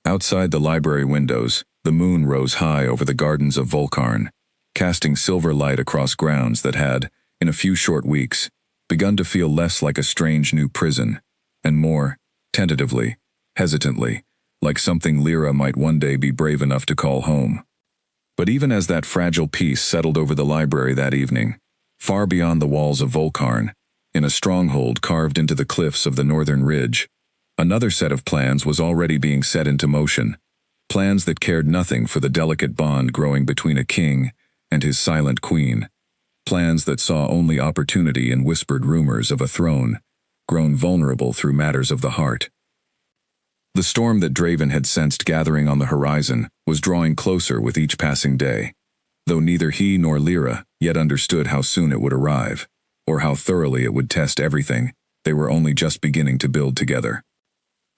Outside the library windows, the moon rose high over the gardens of Volcarn, casting silver light across grounds that had, in a few short weeks, begun to feel less like a strange new prison, and more, tentatively, hesitantly, like something Lyra might one day be brave enough to call home. But even as that fragile peace settled over the library that evening, far beyond the walls of Volcarn, in a stronghold carved into the cliffs of the northern ridge, another set of plans was already being set into motion, plans that cared nothing for the delicate bond growing between a king and his silent queen, plans that saw only opportunity in whispered rumors of a throne, grown vulnerable through matters of the heart. The storm that Draven had sensed gathering on the horizon was drawing closer with each passing day, though neither he nor Lyra yet understood how soon it would arrive, or how thoroughly it would test everything they were only just beginning to build together.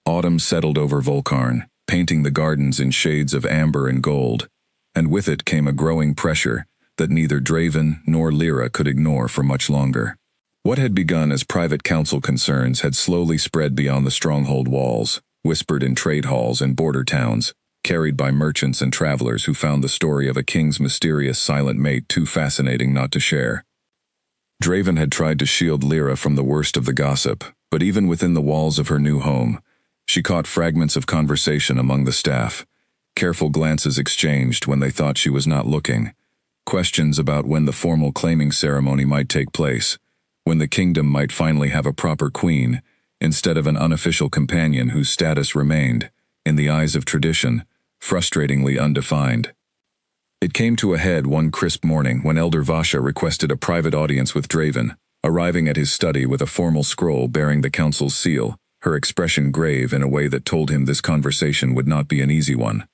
Autumn settled over Volcarn, painting the gardens in shades of amber and gold, and with it came a growing pressure that neither Draven nor Lyra could ignore for much longer. What had begun as private council concerns had slowly spread beyond the stronghold walls, whispered in trade halls and border towns, carried by merchants and travelers who found the story of a king's mysterious silent mate too fascinating not to share. Draven had tried to shield Lyra from the worst of the gossip, but even within the walls of her new home, she caught fragments of conversation among the staff, careful glances exchanged when they thought she was not looking, questions about when the formal claiming ceremony might take place, when the kingdom might finally have a proper queen, instead of an unofficial companion whose status remained, in the eyes of tradition, frustratingly undefined. It came to a head one crisp morning when Elder Vasha requested a private audience with Draven, arriving at his study with a formal scroll bearing the council's seal, her expression grave in a way that told him this conversation would not be an easy one.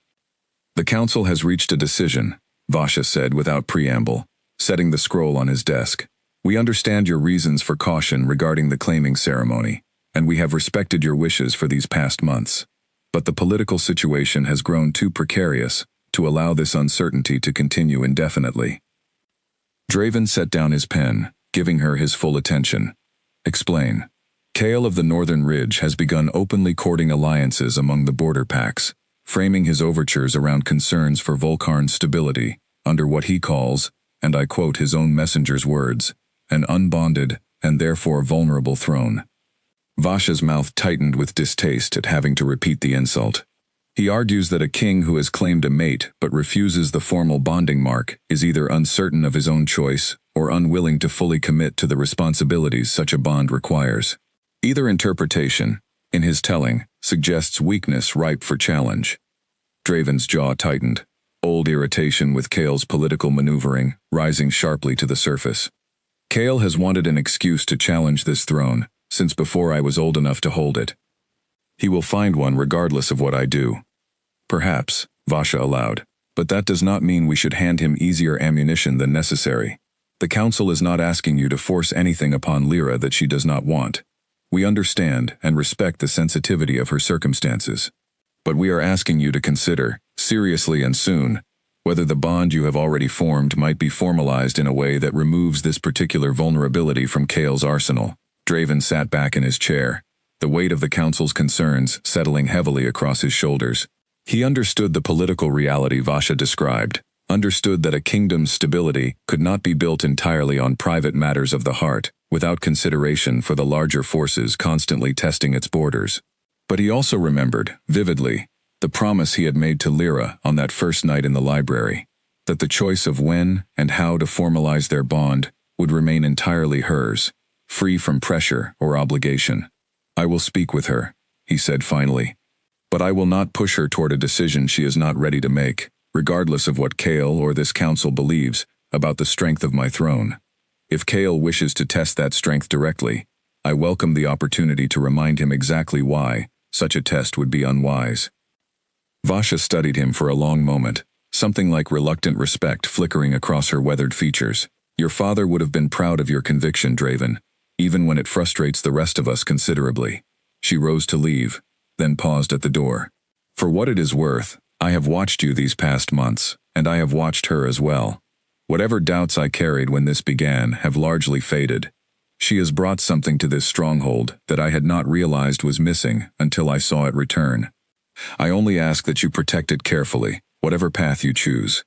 "The council has reached a decision," Vasha said without preamble, setting the scroll on his desk. "We understand your reasons for caution regarding the claiming ceremony, and we have respected your wishes for these past months. But the political situation has grown too precarious to allow this uncertainty to continue indefinitely." Draven set down his pen, giving her his full attention. "Explain." Kael of the Northern Ridge has begun openly courting alliances among the border pacts, framing his overtures around concerns for Volcarn's stability, under what he calls, and I quote his own messenger's words, "an unbonded, and therefore vulnerable throne." Vasha's mouth tightened with distaste at having to repeat the insult. He argues that a king who has claimed a mate but refuses the formal bonding mark is either uncertain of his own choice or unwilling to fully commit to the responsibilities such a bond requires. Either interpretation, in his telling, suggests weakness ripe for challenge. Draven's jaw tightened, old irritation with Kael's political maneuvering rising sharply to the surface. "Kael has wanted an excuse to challenge this throne since before I was old enough to hold it. He will find one regardless of what I do." "Perhaps," Vasha allowed, "but that does not mean we should hand him easier ammunition than necessary. The council is not asking you to force anything upon Lyra that she does not want. We understand and respect the sensitivity of her circumstances. But we are asking you to consider, seriously and soon, whether the bond you have already formed might be formalized in a way that removes this particular vulnerability from Kael's arsenal." Draven sat back in his chair, the weight of the council's concerns settling heavily across his shoulders. He understood the political reality Vasha described, understood that a kingdom's stability could not be built entirely on private matters of the heart, without consideration for the larger forces constantly testing its borders. But he also remembered, vividly, the promise he had made to Lyra on that first night in the library, that the choice of when and how to formalize their bond would remain entirely hers, free from pressure or obligation. "I will speak with her," he said finally, "but I will not push her toward a decision she is not ready to make, regardless of what Kael or this council believes about the strength of my throne. If Kael wishes to test that strength directly, I welcome the opportunity to remind him exactly why such a test would be unwise." Vasha studied him for a long moment, something like reluctant respect flickering across her weathered features. "Your father would have been proud of your conviction, Draven, even when it frustrates the rest of us considerably." She rose to leave, then paused at the door. "For what it is worth, I have watched you these past months, and I have watched her as well. Whatever doubts I carried when this began have largely faded. She has brought something to this stronghold that I had not realized was missing until I saw it return." I only ask that you protect it carefully, whatever path you choose."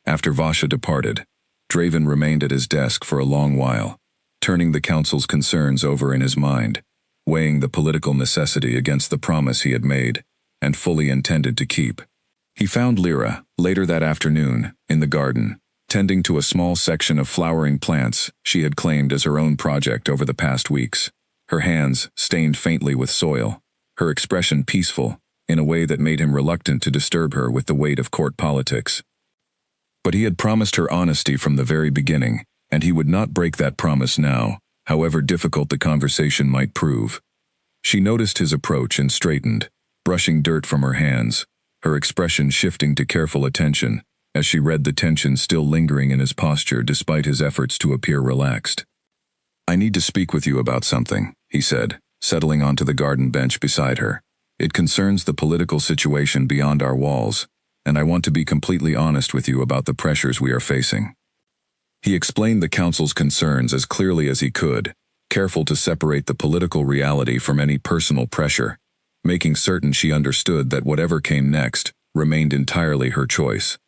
After Vasha departed, Draven remained at his desk for a long while, turning the council's concerns over in his mind, weighing the political necessity against the promise he had made, and fully intended to keep. He found Lyra, later that afternoon, in the garden, tending to a small section of flowering plants she had claimed as her own project over the past weeks, her hands stained faintly with soil, her expression peaceful, in a way that made him reluctant to disturb her with the weight of court politics. But he had promised her honesty from the very beginning, and he would not break that promise now, however difficult the conversation might prove. She noticed his approach and straightened, brushing dirt from her hands, her expression shifting to careful attention, as she read the tension still lingering in his posture despite his efforts to appear relaxed. "I need to speak with you about something," he said, settling onto the garden bench beside her. "It concerns the political situation beyond our walls, and I want to be completely honest with you about the pressures we are facing." He explained the council's concerns as clearly as he could, careful to separate the political reality from any personal pressure, making certain she understood that whatever came next remained entirely her choice.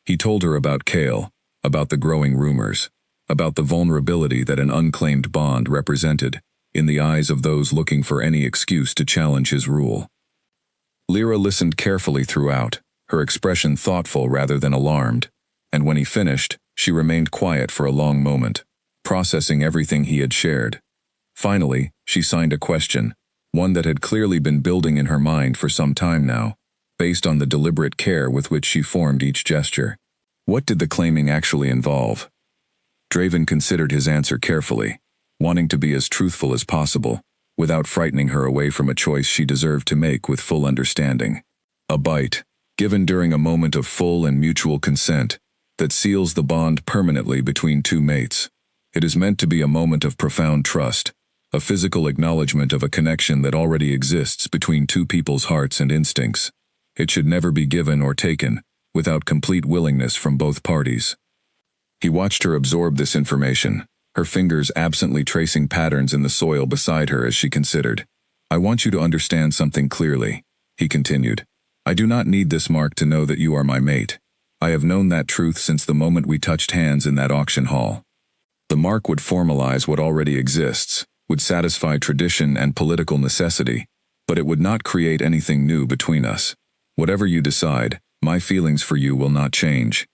He told her about Kale, about the growing rumors, about the vulnerability that an unclaimed bond represented in the eyes of those looking for any excuse to challenge his rule. Lyra listened carefully throughout, her expression thoughtful rather than alarmed, and when he finished, she remained quiet for a long moment, processing everything he had shared. Finally, she signed a question, one that had clearly been building in her mind for some time now, based on the deliberate care with which she formed each gesture. What did the claiming actually involve? Draven considered his answer carefully, wanting to be as truthful as possible, without frightening her away from a choice she deserved to make with full understanding. A bite, given during a moment of full and mutual consent, that seals the bond permanently between two mates. It is meant to be a moment of profound trust, a physical acknowledgement of a connection that already exists between two people's hearts and instincts. It should never be given or taken, without complete willingness from both parties. He watched her absorb this information, her fingers absently tracing patterns in the soil beside her as she considered. "I want you to understand something clearly," he continued. "I do not need this mark to know that you are my mate. I have known that truth since the moment we touched hands in that auction hall. The mark would formalize what already exists, would satisfy tradition and political necessity, but it would not create anything new between us. Whatever you decide, my feelings for you will not change."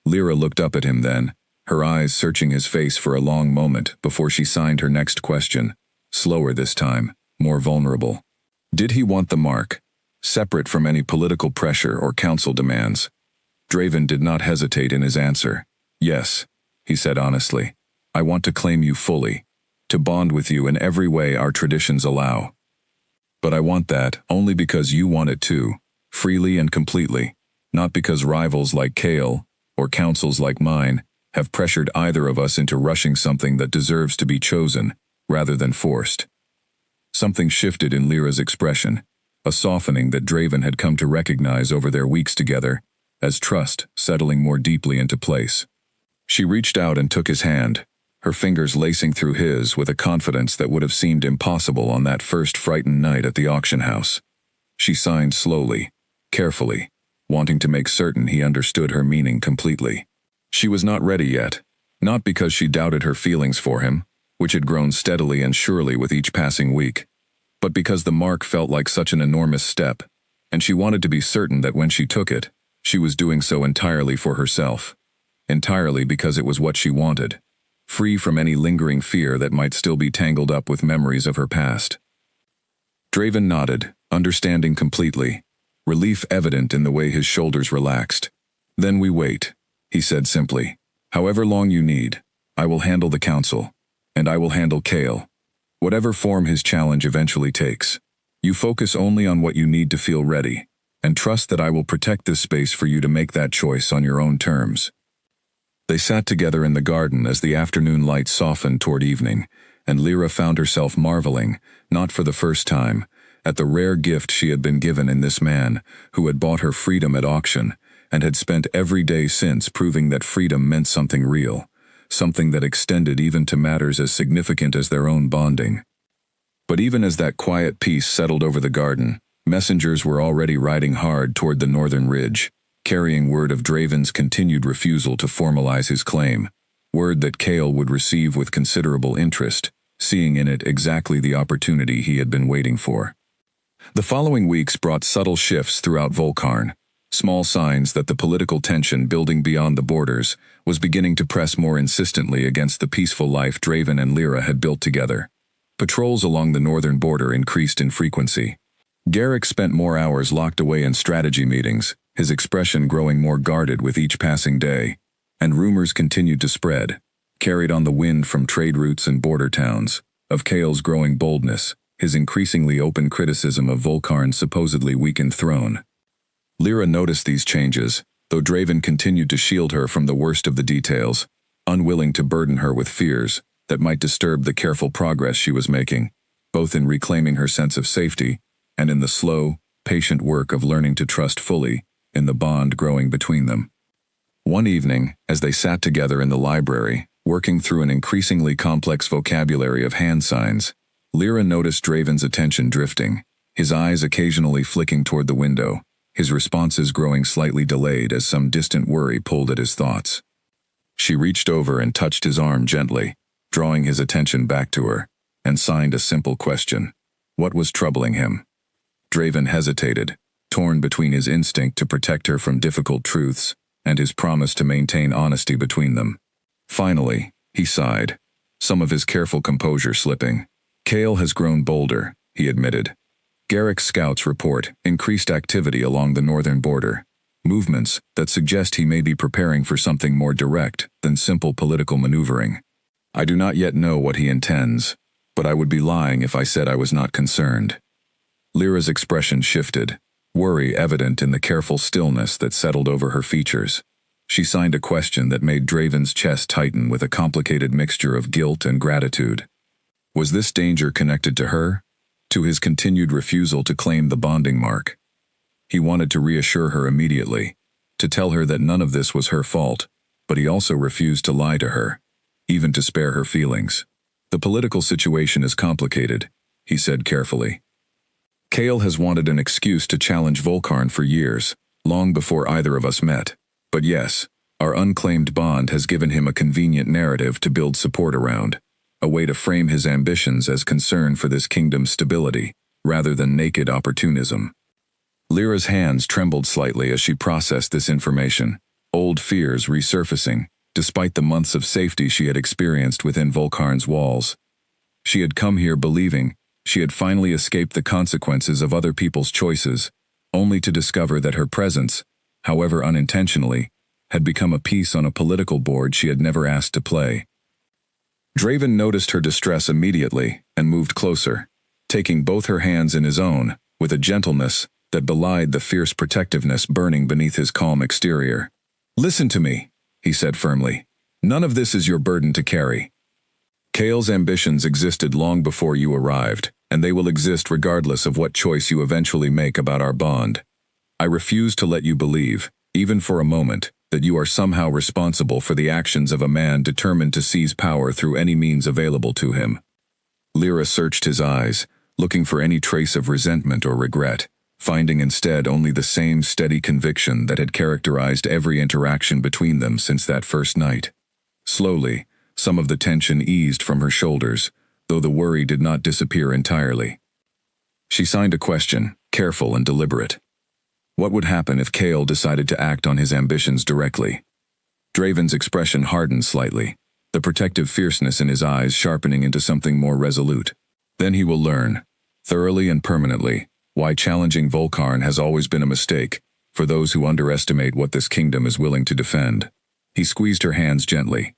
Lyra looked up at him then, her eyes searching his face for a long moment before she signed her next question, slower this time, more vulnerable. Did he want the mark, separate from any political pressure or council demands? Draven did not hesitate in his answer. "Yes," he said honestly. "I want to claim you fully, to bond with you in every way our traditions allow. But I want that only because you want it too, freely and completely, not because rivals like Kale, or councils like mine, have pressured either of us into rushing something that deserves to be chosen, rather than forced." Something shifted in Lyra's expression, a softening that Draven had come to recognize over their weeks together, as trust settling more deeply into place. She reached out and took his hand, her fingers lacing through his with a confidence that would have seemed impossible on that first frightened night at the auction house. She signed slowly, carefully, wanting to make certain he understood her meaning completely. She was not ready yet, not because she doubted her feelings for him, which had grown steadily and surely with each passing week, but because the mark felt like such an enormous step, and she wanted to be certain that when she took it, she was doing so entirely for herself, entirely because it was what she wanted, free from any lingering fear that might still be tangled up with memories of her past. Draven nodded, understanding completely, relief evident in the way his shoulders relaxed. "Then we wait," he said simply. "However long you need, I will handle the council, and I will handle Kale, whatever form his challenge eventually takes. You focus only on what you need to feel ready, and trust that I will protect this space for you to make that choice on your own terms." They sat together in the garden as the afternoon light softened toward evening, and Lyra found herself marveling, not for the first time, at the rare gift she had been given in this man, who had bought her freedom at auction, and had spent every day since proving that freedom meant something real, something that extended even to matters as significant as their own bonding. But even as that quiet peace settled over the garden, Messengers were already riding hard toward the northern ridge, carrying word of Draven's continued refusal to formalize his claim, word that Chaol would receive with considerable interest, seeing in it exactly the opportunity he had been waiting for. The following weeks brought subtle shifts throughout Volcarn, small signs that the political tension building beyond the borders was beginning to press more insistently against the peaceful life Draven and Lyra had built together. Patrols along the northern border increased in frequency. Garrick spent more hours locked away in strategy meetings, his expression growing more guarded with each passing day, and rumors continued to spread, carried on the wind from trade routes and border towns, of Chaol's growing boldness, his increasingly open criticism of Volcarn's supposedly weakened throne. Lyra noticed these changes, though Draven continued to shield her from the worst of the details, unwilling to burden her with fears that might disturb the careful progress she was making, both in reclaiming her sense of safety and in the slow, patient work of learning to trust fully in the bond growing between them. One evening, as they sat together in the library, working through an increasingly complex vocabulary of hand signs, Lyra noticed Draven's attention drifting, his eyes occasionally flicking toward the window, his responses growing slightly delayed as some distant worry pulled at his thoughts. She reached over and touched his arm gently, drawing his attention back to her, and signed a simple question. What was troubling him? Draven hesitated, torn between his instinct to protect her from difficult truths and his promise to maintain honesty between them. Finally, he sighed, some of his careful composure slipping. Chaol has grown bolder, he admitted. Garrick's scouts report increased activity along the northern border, movements that suggest he may be preparing for something more direct than simple political maneuvering. I do not yet know what he intends, but I would be lying if I said I was not concerned. Lyra's expression shifted, worry evident in the careful stillness that settled over her features. She signed a question that made Draven's chest tighten with a complicated mixture of guilt and gratitude. Was this danger connected to her? To his continued refusal to claim the bonding mark? He wanted to reassure her immediately, to tell her that none of this was her fault, but he also refused to lie to her, even to spare her feelings. The political situation is complicated, he said carefully. Chaol has wanted an excuse to challenge Volcarn for years, long before either of us met. But yes, our unclaimed bond has given him a convenient narrative to build support around, a way to frame his ambitions as concern for this kingdom's stability, rather than naked opportunism. Lyra's hands trembled slightly as she processed this information, old fears resurfacing, despite the months of safety she had experienced within Volcarn's walls. She had come here believing she had finally escaped the consequences of other people's choices, only to discover that her presence, however unintentionally, had become a piece on a political board she had never asked to play. Draven noticed her distress immediately and moved closer, taking both her hands in his own, with a gentleness that belied the fierce protectiveness burning beneath his calm exterior. "Listen to me," he said firmly. "None of this is your burden to carry. Chaol's ambitions existed long before you arrived, and they will exist regardless of what choice you eventually make about our bond. I refuse to let you believe, even for a moment, that you are somehow responsible for the actions of a man determined to seize power through any means available to him." Lyra searched his eyes, looking for any trace of resentment or regret, finding instead only the same steady conviction that had characterized every interaction between them since that first night. Slowly, some of the tension eased from her shoulders, though the worry did not disappear entirely. She signed a question, careful and deliberate. What would happen if Chaol decided to act on his ambitions directly? Draven's expression hardened slightly, the protective fierceness in his eyes sharpening into something more resolute. Then he will learn, thoroughly and permanently, why challenging Volcarn has always been a mistake for those who underestimate what this kingdom is willing to defend. He squeezed her hands gently.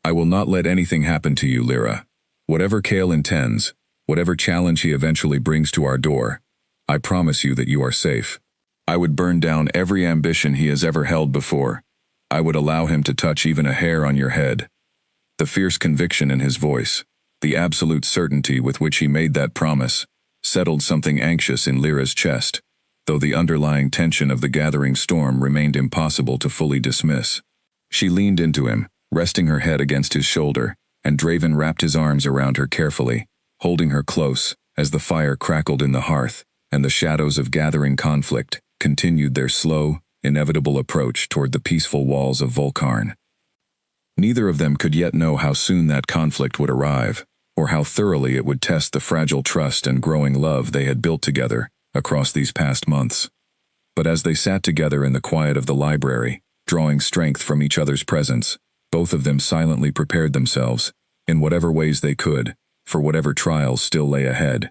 "I will not let anything happen to you, Lyra. Whatever Chaol intends, whatever challenge he eventually brings to our door, I promise you that you are safe. I would burn down every ambition he has ever held before. I would allow him to touch even a hair on your head." The fierce conviction in his voice, the absolute certainty with which he made that promise, settled something anxious in Lyra's chest, though the underlying tension of the gathering storm remained impossible to fully dismiss. She leaned into him, resting her head against his shoulder, and Draven wrapped his arms around her carefully, holding her close as the fire crackled in the hearth and the shadows of gathering conflict continued their slow, inevitable approach toward the peaceful walls of Volcarn. Neither of them could yet know how soon that conflict would arrive, or how thoroughly it would test the fragile trust and growing love they had built together across these past months. But as they sat together in the quiet of the library, drawing strength from each other's presence, both of them silently prepared themselves, in whatever ways they could, for whatever trials still lay ahead.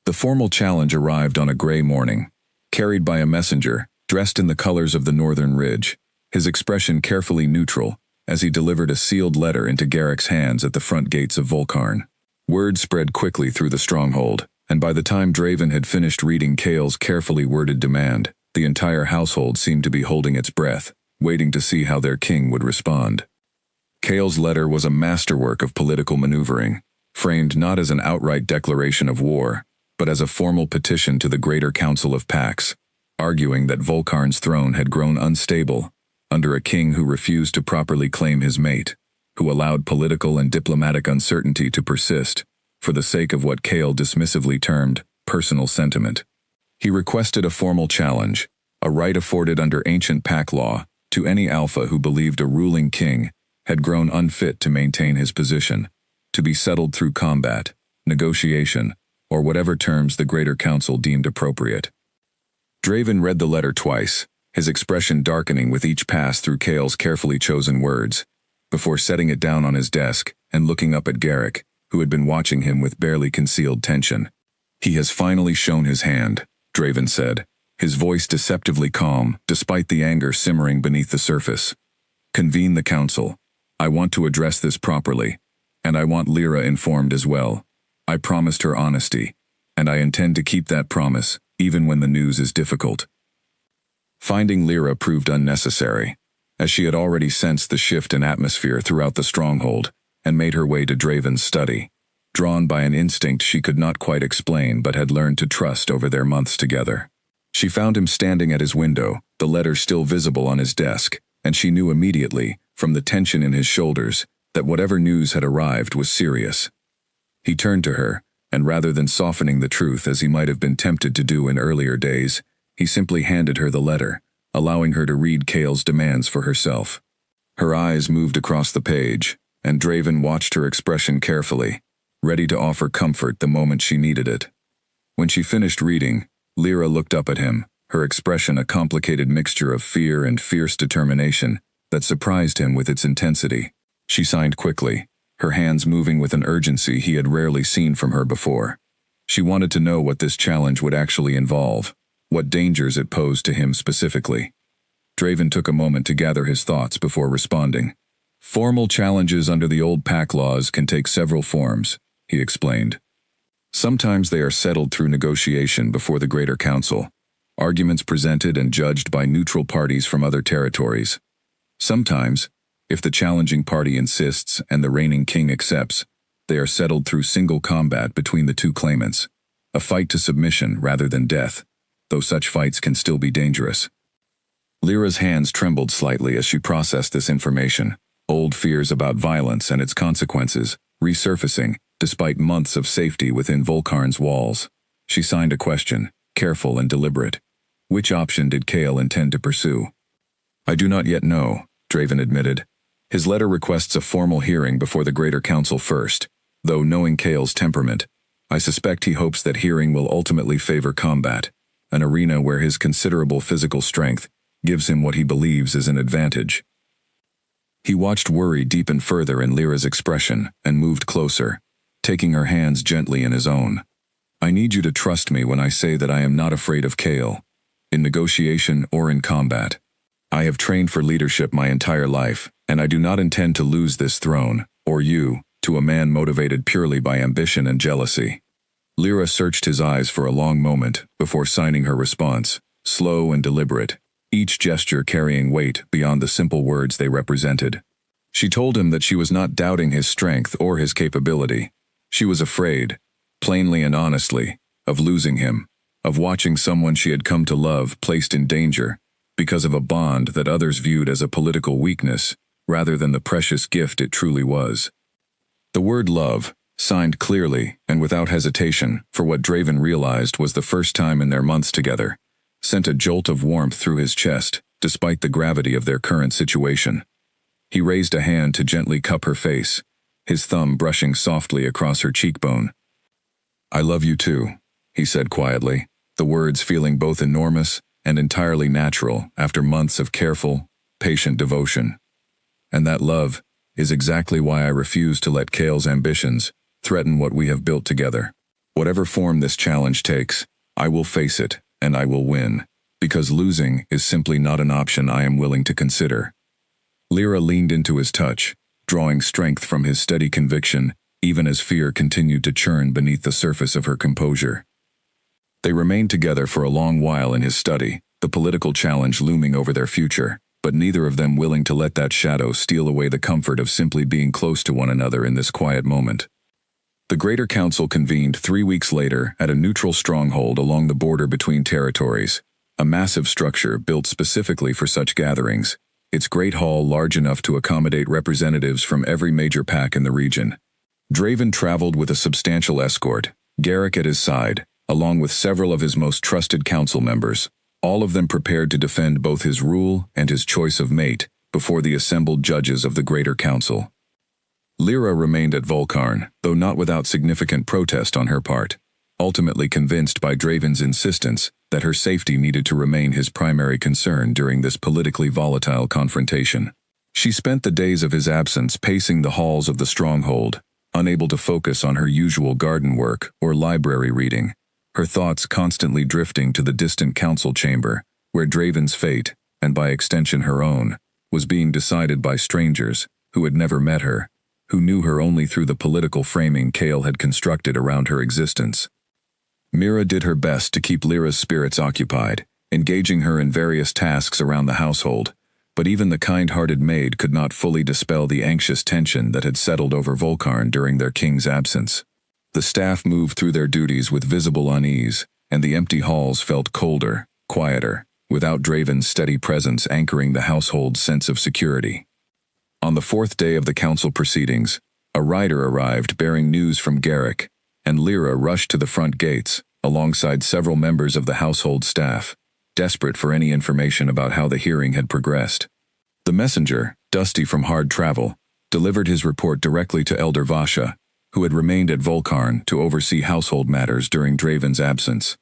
The formal challenge arrived on a gray morning, carried by a messenger, dressed in the colors of the Northern Ridge, his expression carefully neutral, as he delivered a sealed letter into Garrick's hands at the front gates of Volcarn. Word spread quickly through the stronghold, and by the time Draven had finished reading Cale's carefully worded demand, the entire household seemed to be holding its breath, waiting to see how their king would respond. Cale's letter was a masterwork of political maneuvering, framed not as an outright declaration of war, but as a formal petition to the Greater Council of Pax, arguing that Volcarn's throne had grown unstable under a king who refused to properly claim his mate, who allowed political and diplomatic uncertainty to persist, for the sake of what Cale dismissively termed personal sentiment. He requested a formal challenge, a right afforded under ancient Pack law, to any alpha who believed a ruling king had grown unfit to maintain his position, to be settled through combat, negotiation, or whatever terms the Greater Council deemed appropriate. Draven read the letter twice, his expression darkening with each pass through Cale's carefully chosen words, before setting it down on his desk and looking up at Garrick, who had been watching him with barely concealed tension. "He has finally shown his hand," Draven said, his voice deceptively calm despite the anger simmering beneath the surface. "Convene the council. I want to address this properly, and I want Lyra informed as well. I promised her honesty, and I intend to keep that promise, even when the news is difficult." Finding Lyra proved unnecessary, as she had already sensed the shift in atmosphere throughout the stronghold and made her way to Draven's study, drawn by an instinct she could not quite explain but had learned to trust over their months together. She found him standing at his window, the letter still visible on his desk, and she knew immediately, from the tension in his shoulders, that whatever news had arrived was serious. He turned to her, and rather than softening the truth as he might have been tempted to do in earlier days, he simply handed her the letter, allowing her to read Cale's demands for herself. Her eyes moved across the page, and Draven watched her expression carefully, ready to offer comfort the moment she needed it. When she finished reading, Lyra looked up at him, her expression a complicated mixture of fear and fierce determination that surprised him with its intensity. She signed quickly, her hands moving with an urgency he had rarely seen from her before. She wanted to know what this challenge would actually involve, what dangers it posed to him specifically. Draven took a moment to gather his thoughts before responding. "Formal challenges under the old Pack laws can take several forms," he explained. "Sometimes they are settled through negotiation before the Greater Council, arguments presented and judged by neutral parties from other territories. Sometimes, if the challenging party insists and the reigning king accepts, they are settled through single combat between the two claimants, a fight to submission rather than death, though such fights can still be dangerous." Lyra's hands trembled slightly as she processed this information, old fears about violence and its consequences resurfacing despite months of safety within Volcarn's walls. She signed a question, careful and deliberate. Which option did Cale intend to pursue? "I do not yet know," Draven admitted. His letter requests a formal hearing before the Greater Council first, though knowing Cale's temperament, I suspect he hopes that hearing will ultimately favor combat, an arena where his considerable physical strength gives him what he believes is an advantage. He watched worry deepen further in Lyra's expression and moved closer, taking her hands gently in his own. "I need you to trust me when I say that I am not afraid of Cale, in negotiation or in combat. I have trained for leadership my entire life, and I do not intend to lose this throne, or you, to a man motivated purely by ambition and jealousy." Lyra searched his eyes for a long moment before signing her response, slow and deliberate, each gesture carrying weight beyond the simple words they represented. She told him that she was not doubting his strength or his capability. She was afraid, plainly and honestly, of losing him, of watching someone she had come to love placed in danger because of a bond that others viewed as a political weakness rather than the precious gift it truly was. The word love, signed clearly and without hesitation for what Draven realized was the first time in their months together, sent a jolt of warmth through his chest, despite the gravity of their current situation. He raised a hand to gently cup her face, his thumb brushing softly across her cheekbone. "I love you too," he said quietly, the words feeling both enormous and entirely natural after months of careful, patient devotion. "And that love is exactly why I refuse to let Cale's ambitions threaten what we have built together. Whatever form this challenge takes, I will face it, and I will win, because losing is simply not an option I am willing to consider." Lyra leaned into his touch, drawing strength from his steady conviction, even as fear continued to churn beneath the surface of her composure. They remained together for a long while in his study, the political challenge looming over their future, but neither of them willing to let that shadow steal away the comfort of simply being close to one another in this quiet moment. The Greater Council convened 3 weeks later at a neutral stronghold along the border between territories, a massive structure built specifically for such gatherings, its great hall large enough to accommodate representatives from every major pack in the region. Draven traveled with a substantial escort, Garrick at his side, along with several of his most trusted council members, all of them prepared to defend both his rule and his choice of mate before the assembled judges of the Greater Council. Lyra remained at Volcarn, though not without significant protest on her part, ultimately convinced by Draven's insistence that her safety needed to remain his primary concern during this politically volatile confrontation. She spent the days of his absence pacing the halls of the stronghold, unable to focus on her usual garden work or library reading, her thoughts constantly drifting to the distant council chamber, where Draven's fate, and by extension her own, was being decided by strangers who had never met her, who knew her only through the political framing Cale had constructed around her existence. Mira did her best to keep Lyra's spirits occupied, engaging her in various tasks around the household, but even the kind-hearted maid could not fully dispel the anxious tension that had settled over Volcarn during their king's absence. The staff moved through their duties with visible unease, and the empty halls felt colder, quieter, without Draven's steady presence anchoring the household's sense of security. On the 4th day of the council proceedings, a rider arrived bearing news from Garrick, and Lyra rushed to the front gates, alongside several members of the household staff, desperate for any information about how the hearing had progressed. The messenger, dusty from hard travel, delivered his report directly to Elder Vasha, who had remained at Volcarn to oversee household matters during Draven's absence.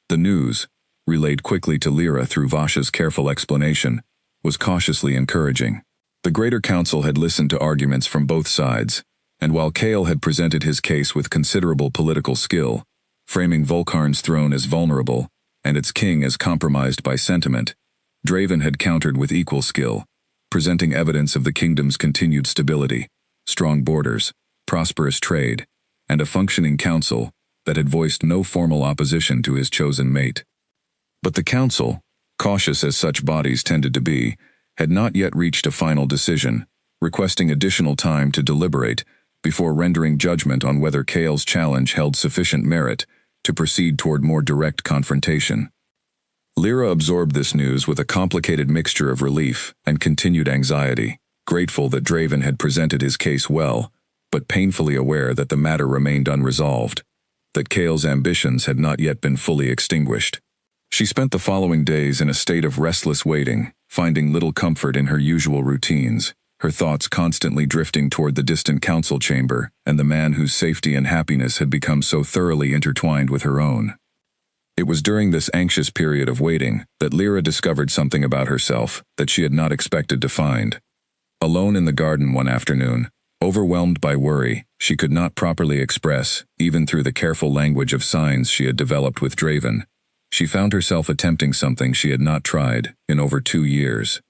The news, relayed quickly to Lyra through Vasha's careful explanation, was cautiously encouraging. The Greater Council had listened to arguments from both sides, and while Cale had presented his case with considerable political skill, framing Volcarn's throne as vulnerable and its king as compromised by sentiment, Draven had countered with equal skill, presenting evidence of the kingdom's continued stability, strong borders, prosperous trade, and a functioning council that had voiced no formal opposition to his chosen mate. But the council, cautious as such bodies tended to be, had not yet reached a final decision, requesting additional time to deliberate before rendering judgment on whether Cale's challenge held sufficient merit to proceed toward more direct confrontation. Lyra absorbed this news with a complicated mixture of relief and continued anxiety, grateful that Draven had presented his case well, but painfully aware that the matter remained unresolved, that Cale's ambitions had not yet been fully extinguished. She spent the following days in a state of restless waiting, finding little comfort in her usual routines, her thoughts constantly drifting toward the distant council chamber and the man whose safety and happiness had become so thoroughly intertwined with her own. It was during this anxious period of waiting that Lyra discovered something about herself that she had not expected to find. Alone in the garden one afternoon, overwhelmed by worry she could not properly express, even through the careful language of signs she had developed with Draven, she found herself attempting something she had not tried in over 2 years.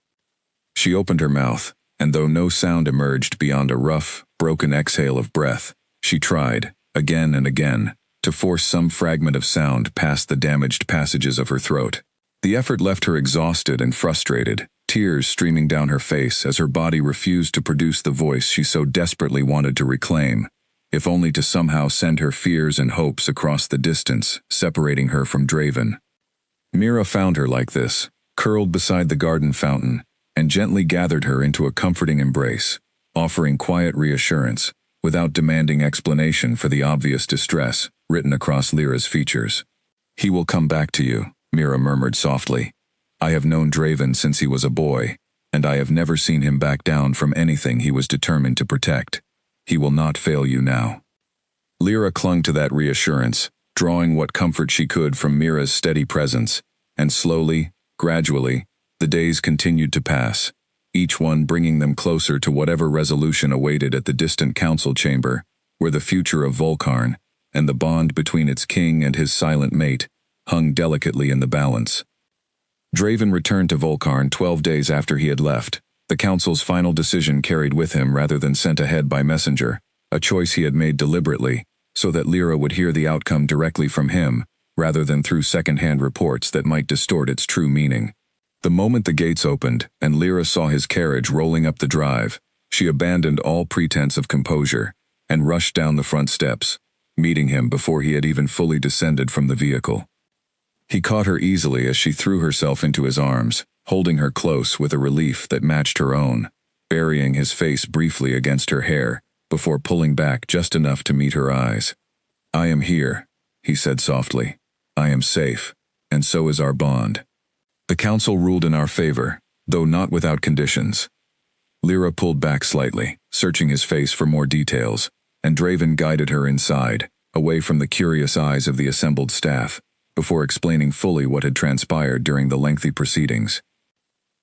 She opened her mouth, and though no sound emerged beyond a rough, broken exhale of breath, she tried, again and again, to force some fragment of sound past the damaged passages of her throat. The effort left her exhausted and frustrated, tears streaming down her face as her body refused to produce the voice she so desperately wanted to reclaim, if only to somehow send her fears and hopes across the distance, separating her from Draven. Mira found her like this, curled beside the garden fountain, and gently gathered her into a comforting embrace, offering quiet reassurance, without demanding explanation for the obvious distress written across Lyra's features. "He will come back to you," Mira murmured softly. "I have known Draven since he was a boy, and I have never seen him back down from anything he was determined to protect. He will not fail you now." Lyra clung to that reassurance, drawing what comfort she could from Mira's steady presence, and slowly, gradually, the days continued to pass, each one bringing them closer to whatever resolution awaited at the distant council chamber, where the future of Volcarn, and the bond between its king and his silent mate, hung delicately in the balance. Draven returned to Volcarn 12 days after he had left, the council's final decision carried with him rather than sent ahead by messenger, a choice he had made deliberately, so that Lyra would hear the outcome directly from him, rather than through second-hand reports that might distort its true meaning. The moment the gates opened, and Lyra saw his carriage rolling up the drive, she abandoned all pretense of composure, and rushed down the front steps, meeting him before he had even fully descended from the vehicle. He caught her easily as she threw herself into his arms, holding her close with a relief that matched her own, burying his face briefly against her hair, before pulling back just enough to meet her eyes. "I am here," he said softly. "I am safe, and so is our bond." The council ruled in our favor, though not without conditions. Lyra pulled back slightly, searching his face for more details, and Draven guided her inside, away from the curious eyes of the assembled staff, before explaining fully what had transpired during the lengthy proceedings.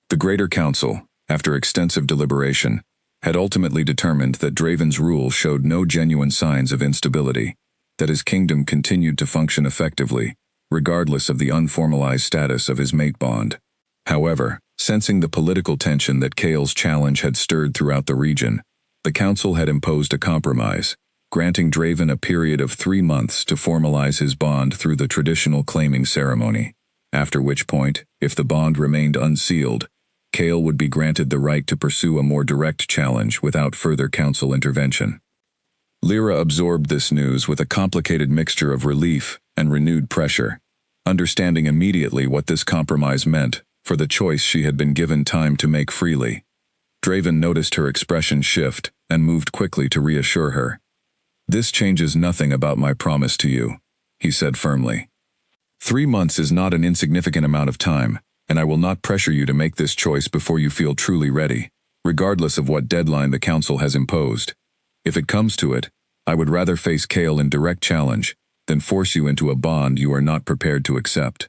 The Greater Council, after extensive deliberation, had ultimately determined that Draven's rule showed no genuine signs of instability, that his kingdom continued to function effectively, regardless of the unformalized status of his mate bond. However, sensing the political tension that Kael's challenge had stirred throughout the region, the council had imposed a compromise, granting Draven a period of 3 months to formalize his bond through the traditional claiming ceremony, after which point, if the bond remained unsealed, Kael would be granted the right to pursue a more direct challenge without further council intervention. Lyra absorbed this news with a complicated mixture of relief and renewed pressure, understanding immediately what this compromise meant for the choice she had been given time to make freely. Draven noticed her expression shift and moved quickly to reassure her. "This changes nothing about my promise to you," he said firmly. 3 months is not an insignificant amount of time, and I will not pressure you to make this choice before you feel truly ready, regardless of what deadline the council has imposed. If it comes to it, I would rather face Kael in direct challenge than force you into a bond you are not prepared to accept.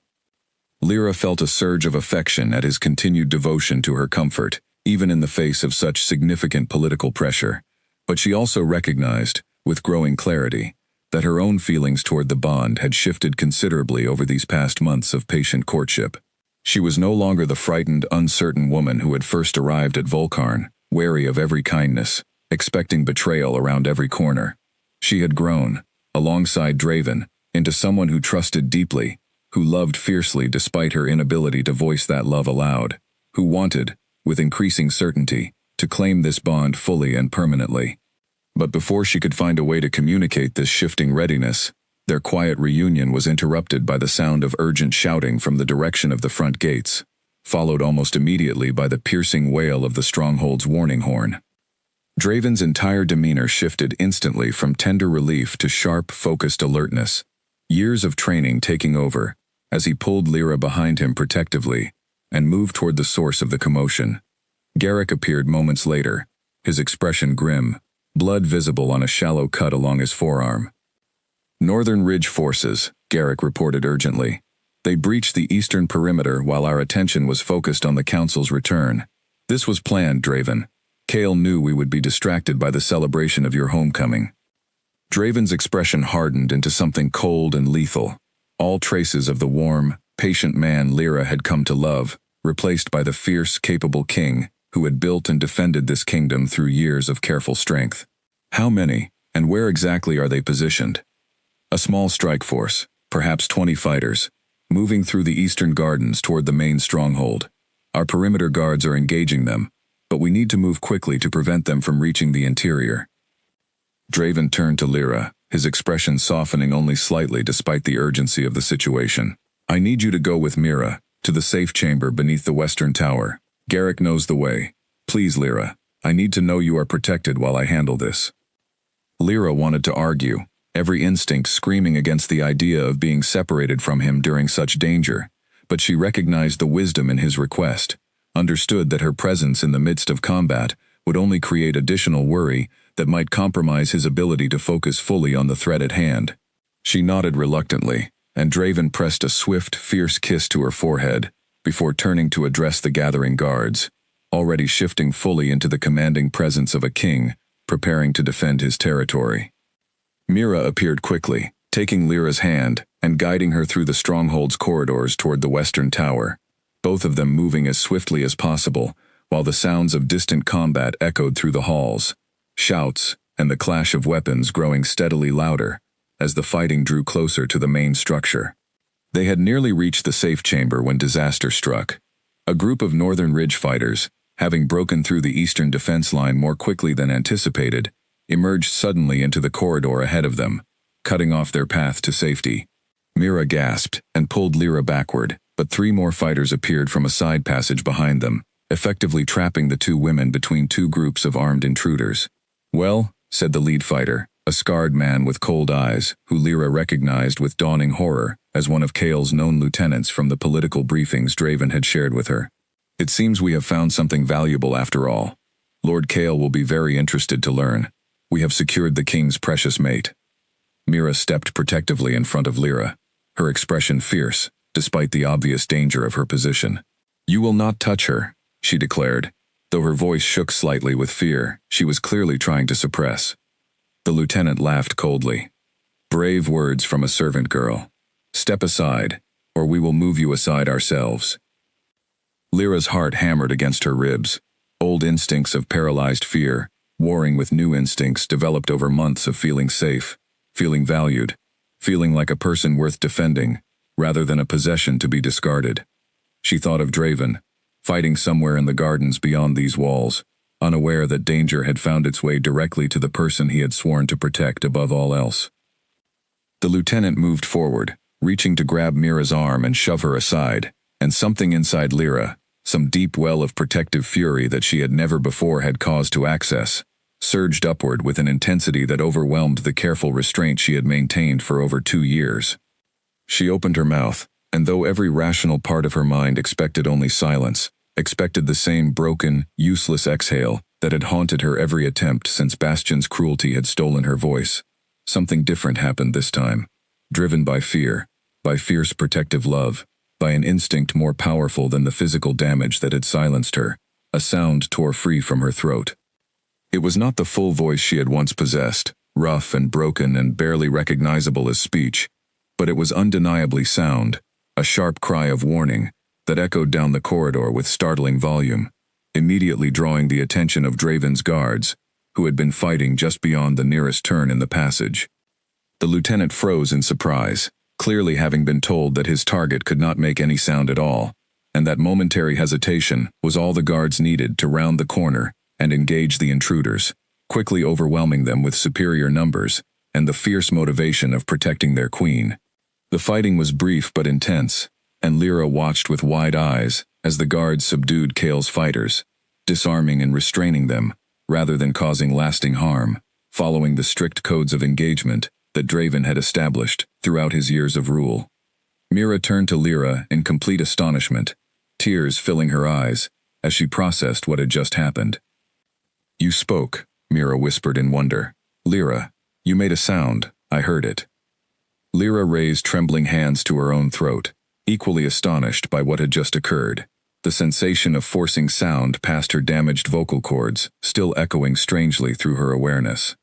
Lyra felt a surge of affection at his continued devotion to her comfort, even in the face of such significant political pressure, but she also recognized, with growing clarity, that her own feelings toward the bond had shifted considerably over these past months of patient courtship. She was no longer the frightened, uncertain woman who had first arrived at Volcarn, wary of every kindness, expecting betrayal around every corner. She had grown, alongside Draven, into someone who trusted deeply, who loved fiercely despite her inability to voice that love aloud, who wanted, with increasing certainty, to claim this bond fully and permanently. But before she could find a way to communicate this shifting readiness, their quiet reunion was interrupted by the sound of urgent shouting from the direction of the front gates, followed almost immediately by the piercing wail of the stronghold's warning horn. Draven's entire demeanor shifted instantly from tender relief to sharp, focused alertness, years of training taking over, as he pulled Lyra behind him protectively and moved toward the source of the commotion. Garrick appeared moments later, his expression grim, blood visible on a shallow cut along his forearm. "Northern Ridge forces," Garrick reported urgently. "They breached the eastern perimeter while our attention was focused on the council's return. This was planned, Draven. Kael knew we would be distracted by the celebration of your homecoming." Draven's expression hardened into something cold and lethal, all traces of the warm, patient man Lyra had come to love, replaced by the fierce, capable king who had built and defended this kingdom through years of careful strength. "How many, and where exactly are they positioned?" "A small strike force, perhaps 20 fighters, moving through the eastern gardens toward the main stronghold. Our perimeter guards are engaging them, but we need to move quickly to prevent them from reaching the interior." Draven turned to Lyra, his expression softening only slightly despite the urgency of the situation. "I need you to go with Mira, to the safe chamber beneath the western tower. Garrick knows the way. Please, Lyra, I need to know you are protected while I handle this." Lyra wanted to argue, every instinct screaming against the idea of being separated from him during such danger, but she recognized the wisdom in his request, understood that her presence in the midst of combat would only create additional worry that might compromise his ability to focus fully on the threat at hand. She nodded reluctantly, and Draven pressed a swift, fierce kiss to her forehead before turning to address the gathering guards, already shifting fully into the commanding presence of a king, preparing to defend his territory. Mira appeared quickly, taking Lyra's hand and guiding her through the stronghold's corridors toward the western tower, both of them moving as swiftly as possible, while the sounds of distant combat echoed through the halls, shouts and the clash of weapons growing steadily louder as the fighting drew closer to the main structure. They had nearly reached the safe chamber when disaster struck. A group of Northern Ridge fighters, having broken through the eastern defense line more quickly than anticipated, emerged suddenly into the corridor ahead of them, cutting off their path to safety. Mira gasped and pulled Lyra backward, but 3 more fighters appeared from a side passage behind them, effectively trapping the 2 women between 2 groups of armed intruders. "Well," said the lead fighter, a scarred man with cold eyes, who Lyra recognized with dawning horror as one of Kael's known lieutenants from the political briefings Draven had shared with her. "It seems we have found something valuable after all. Lord Kael will be very interested to learn. We have secured the king's precious mate." Mira stepped protectively in front of Lyra, her expression fierce, despite the obvious danger of her position. "You will not touch her," she declared. Though her voice shook slightly with fear, she was clearly trying to suppress. The lieutenant laughed coldly. "Brave words from a servant girl. Step aside, or we will move you aside ourselves." Lyra's heart hammered against her ribs. Old instincts of paralyzed fear, warring with new instincts developed over months of feeling safe, feeling valued, feeling like a person worth defending, rather than a possession to be discarded. She thought of Draven, fighting somewhere in the gardens beyond these walls, unaware that danger had found its way directly to the person he had sworn to protect above all else. The lieutenant moved forward, reaching to grab Mira's arm and shove her aside, and something inside Lyra, some deep well of protective fury that she had never before had cause to access, surged upward with an intensity that overwhelmed the careful restraint she had maintained for over 2 years. She opened her mouth, and though every rational part of her mind expected only silence, expected the same broken, useless exhale that had haunted her every attempt since Bastion's cruelty had stolen her voice, something different happened this time, driven by fear, by fierce protective love, by an instinct more powerful than the physical damage that had silenced her. A sound tore free from her throat. It was not the full voice she had once possessed, rough and broken and barely recognizable as speech, but it was undeniably sound, a sharp cry of warning that echoed down the corridor with startling volume, immediately drawing the attention of Draven's guards, who had been fighting just beyond the nearest turn in the passage. The lieutenant froze in surprise, clearly having been told that his target could not make any sound at all, and that momentary hesitation was all the guards needed to round the corner and engage the intruders, quickly overwhelming them with superior numbers and the fierce motivation of protecting their queen. The fighting was brief but intense, and Lyra watched with wide eyes as the guards subdued Kael's fighters, disarming and restraining them, rather than causing lasting harm, following the strict codes of engagement that Draven had established throughout his years of rule. Mira turned to Lyra in complete astonishment, tears filling her eyes as she processed what had just happened. "You spoke," Mira whispered in wonder. "Lyra, you made a sound, I heard it." Lyra raised trembling hands to her own throat, equally astonished by what had just occurred, the sensation of forcing sound past her damaged vocal cords still echoing strangely through her awareness.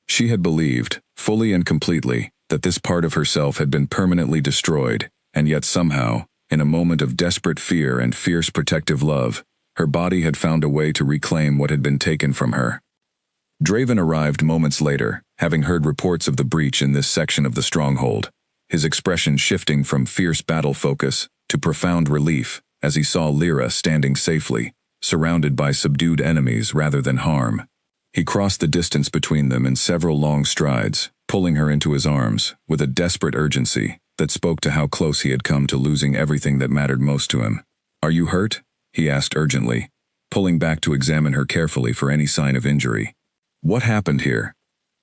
She had believed, fully and completely, that this part of herself had been permanently destroyed, and yet somehow, in a moment of desperate fear and fierce protective love, her body had found a way to reclaim what had been taken from her. Draven arrived moments later, having heard reports of the breach in this section of the stronghold, his expression shifting from fierce battle focus to profound relief as he saw Lyra standing safely, surrounded by subdued enemies rather than harm. He crossed the distance between them in several long strides, pulling her into his arms with a desperate urgency that spoke to how close he had come to losing everything that mattered most to him. "Are you hurt?" he asked urgently, pulling back to examine her carefully for any sign of injury. "What happened here?"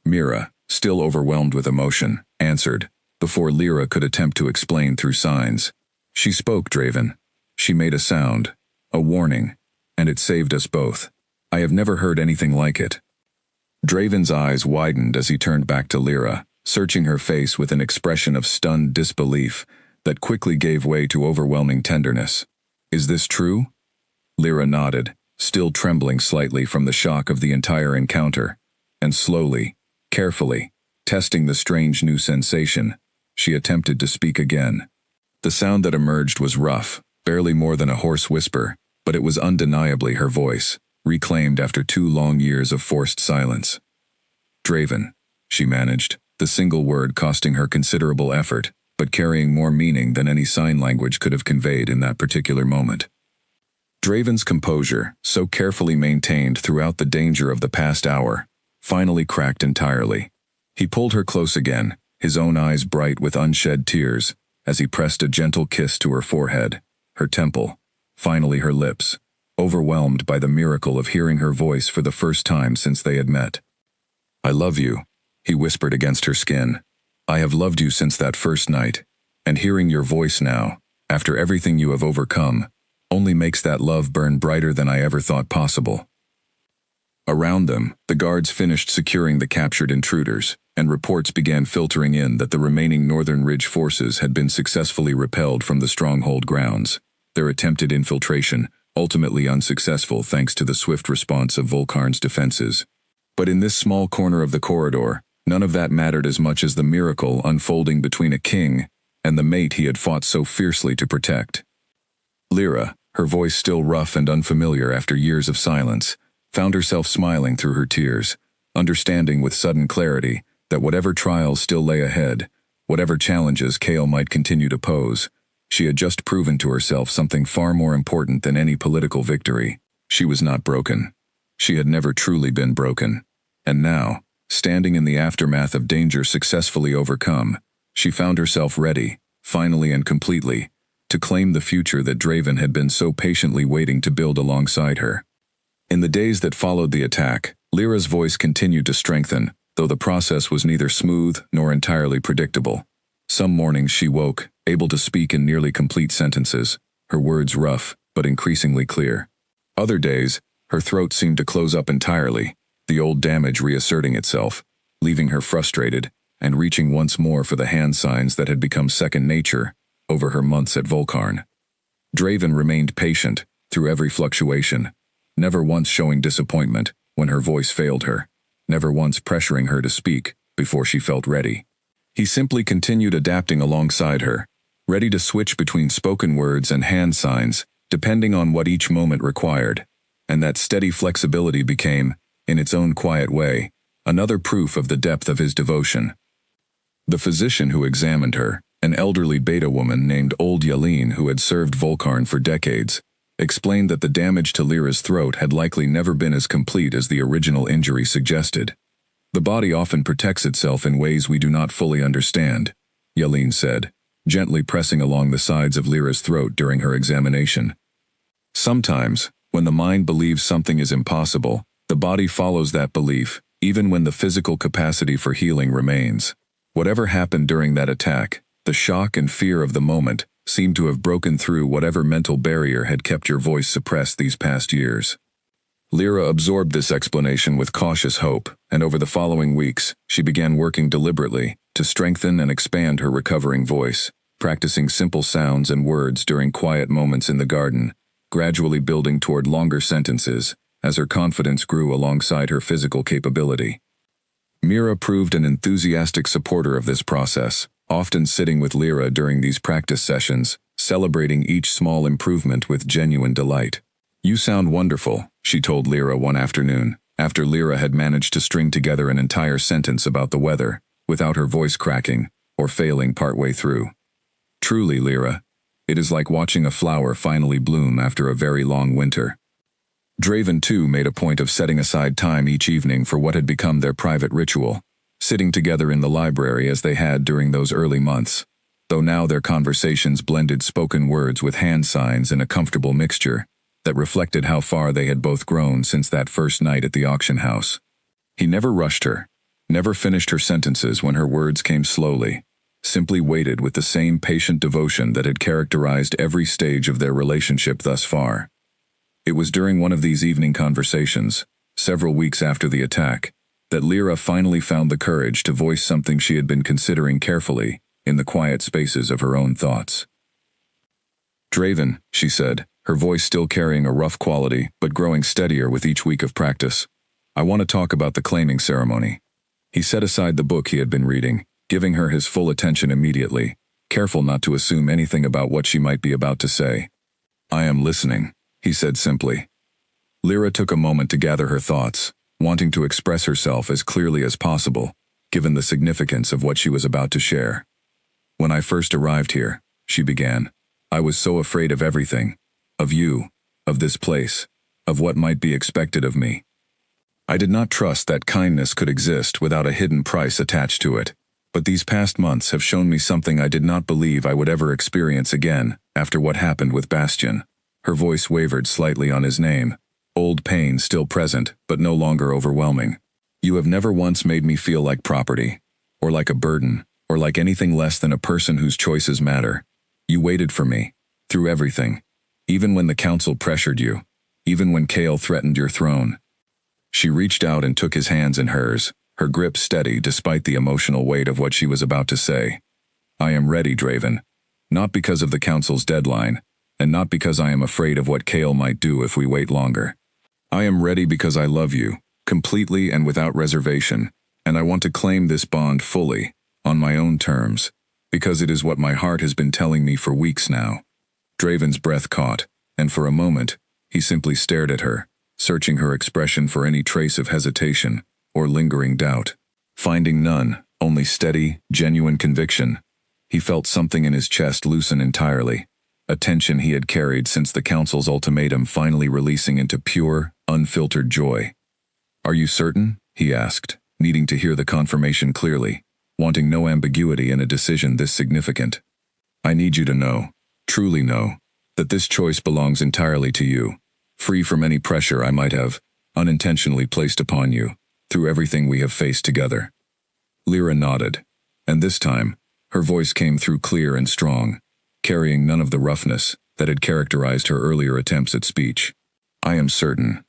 Mira, still overwhelmed with emotion, answered, before Lyra could attempt to explain through signs. She spoke, Draven. She made a sound, a warning, and it saved us both. I have never heard anything like it. Draven's eyes widened as he turned back to Lyra, searching her face with an expression of stunned disbelief that quickly gave way to overwhelming tenderness. Is this true? Lyra nodded, still trembling slightly from the shock of the entire encounter, and slowly, carefully, testing the strange new sensation, she attempted to speak again. The sound that emerged was rough, barely more than a hoarse whisper, but it was undeniably her voice, reclaimed after 2 long years of forced silence. Draven, she managed, the single word costing her considerable effort, but carrying more meaning than any sign language could have conveyed in that particular moment. Draven's composure, so carefully maintained throughout the danger of the past hour, finally cracked entirely. He pulled her close again, his own eyes bright with unshed tears, as he pressed a gentle kiss to her forehead, her temple, finally her lips, overwhelmed by the miracle of hearing her voice for the first time since they had met. I love you, he whispered against her skin. I have loved you since that first night, and hearing your voice now, after everything you have overcome, only makes that love burn brighter than I ever thought possible. Around them, the guards finished securing the captured intruders, and reports began filtering in that the remaining Northern Ridge forces had been successfully repelled from the stronghold grounds, their attempted infiltration ultimately unsuccessful thanks to the swift response of Volkarn's defenses. But in this small corner of the corridor, none of that mattered as much as the miracle unfolding between a king and the mate he had fought so fiercely to protect. Lyra, her voice still rough and unfamiliar after years of silence, found herself smiling through her tears, understanding with sudden clarity that whatever trials still lay ahead, whatever challenges Kael might continue to pose, she had just proven to herself something far more important than any political victory. She was not broken. She had never truly been broken. And now, standing in the aftermath of danger successfully overcome, she found herself ready, finally and completely, to claim the future that Draven had been so patiently waiting to build alongside her. In the days that followed the attack, Lyra's voice continued to strengthen, though the process was neither smooth nor entirely predictable. Some mornings she woke, able to speak in nearly complete sentences, her words rough but increasingly clear. Other days, her throat seemed to close up entirely, the old damage reasserting itself, leaving her frustrated and reaching once more for the hand signs that had become second nature over her months at Volkarn. Draven remained patient through every fluctuation, never once showing disappointment when her voice failed her, never once pressuring her to speak before she felt ready. He simply continued adapting alongside her, ready to switch between spoken words and hand signs, depending on what each moment required, and that steady flexibility became, in its own quiet way, another proof of the depth of his devotion. The physician who examined her, an elderly Beta woman named Old Yelene who had served Volkarn for decades, explained that the damage to Lyra's throat had likely never been as complete as the original injury suggested. The body often protects itself in ways we do not fully understand, Yelene said, gently pressing along the sides of Lyra's throat during her examination. Sometimes, when the mind believes something is impossible, the body follows that belief, even when the physical capacity for healing remains. Whatever happened during that attack, the shock and fear of the moment seemed to have broken through whatever mental barrier had kept your voice suppressed these past years. Lyra absorbed this explanation with cautious hope, and over the following weeks, she began working deliberately to strengthen and expand her recovering voice, practicing simple sounds and words during quiet moments in the garden, gradually building toward longer sentences as her confidence grew alongside her physical capability. Mira proved an enthusiastic supporter of this process, often sitting with Lyra during these practice sessions, celebrating each small improvement with genuine delight. You sound wonderful, she told Lyra one afternoon, after Lyra had managed to string together an entire sentence about the weather, without her voice cracking or failing partway through. Truly, Lyra, it is like watching a flower finally bloom after a very long winter. Draven too made a point of setting aside time each evening for what had become their private ritual, sitting together in the library as they had during those early months, though now their conversations blended spoken words with hand signs in a comfortable mixture that reflected how far they had both grown since that first night at the auction house. He never rushed her, never finished her sentences when her words came slowly, simply waited with the same patient devotion that had characterized every stage of their relationship thus far. It was during one of these evening conversations, several weeks after the attack, that Lyra finally found the courage to voice something she had been considering carefully in the quiet spaces of her own thoughts. "Draven," she said, her voice still carrying a rough quality but growing steadier with each week of practice, "I want to talk about the claiming ceremony." He set aside the book he had been reading, giving her his full attention immediately, careful not to assume anything about what she might be about to say. "I am listening," he said simply. Lyra took a moment to gather her thoughts, wanting to express herself as clearly as possible, given the significance of what she was about to share. "When I first arrived here," she began, "I was so afraid of everything, of you, of this place, of what might be expected of me. I did not trust that kindness could exist without a hidden price attached to it. But these past months have shown me something I did not believe I would ever experience again after what happened with Bastian." Her voice wavered slightly on his name, old pain still present but no longer overwhelming. "You have never once made me feel like property, or like a burden, or like anything less than a person whose choices matter. You waited for me, through everything, even when the council pressured you, even when Kale threatened your throne." She reached out and took his hands in hers, her grip steady despite the emotional weight of what she was about to say. "I am ready, Draven. Not because of the council's deadline, and not because I am afraid of what Kale might do if we wait longer. I am ready because I love you, completely and without reservation, and I want to claim this bond fully, on my own terms, because it is what my heart has been telling me for weeks now." Draven's breath caught, and for a moment, he simply stared at her, searching her expression for any trace of hesitation or lingering doubt. Finding none, only steady, genuine conviction, he felt something in his chest loosen entirely, a tension he had carried since the council's ultimatum finally releasing into pure, unfiltered joy. "Are you certain?" he asked, needing to hear the confirmation clearly, wanting no ambiguity in a decision this significant. "I need you to know, truly know, that this choice belongs entirely to you, free from any pressure I might have, unintentionally placed upon you, through everything we have faced together." Lyra nodded, and this time, her voice came through clear and strong, carrying none of the roughness that had characterized her earlier attempts at speech. "I am certain.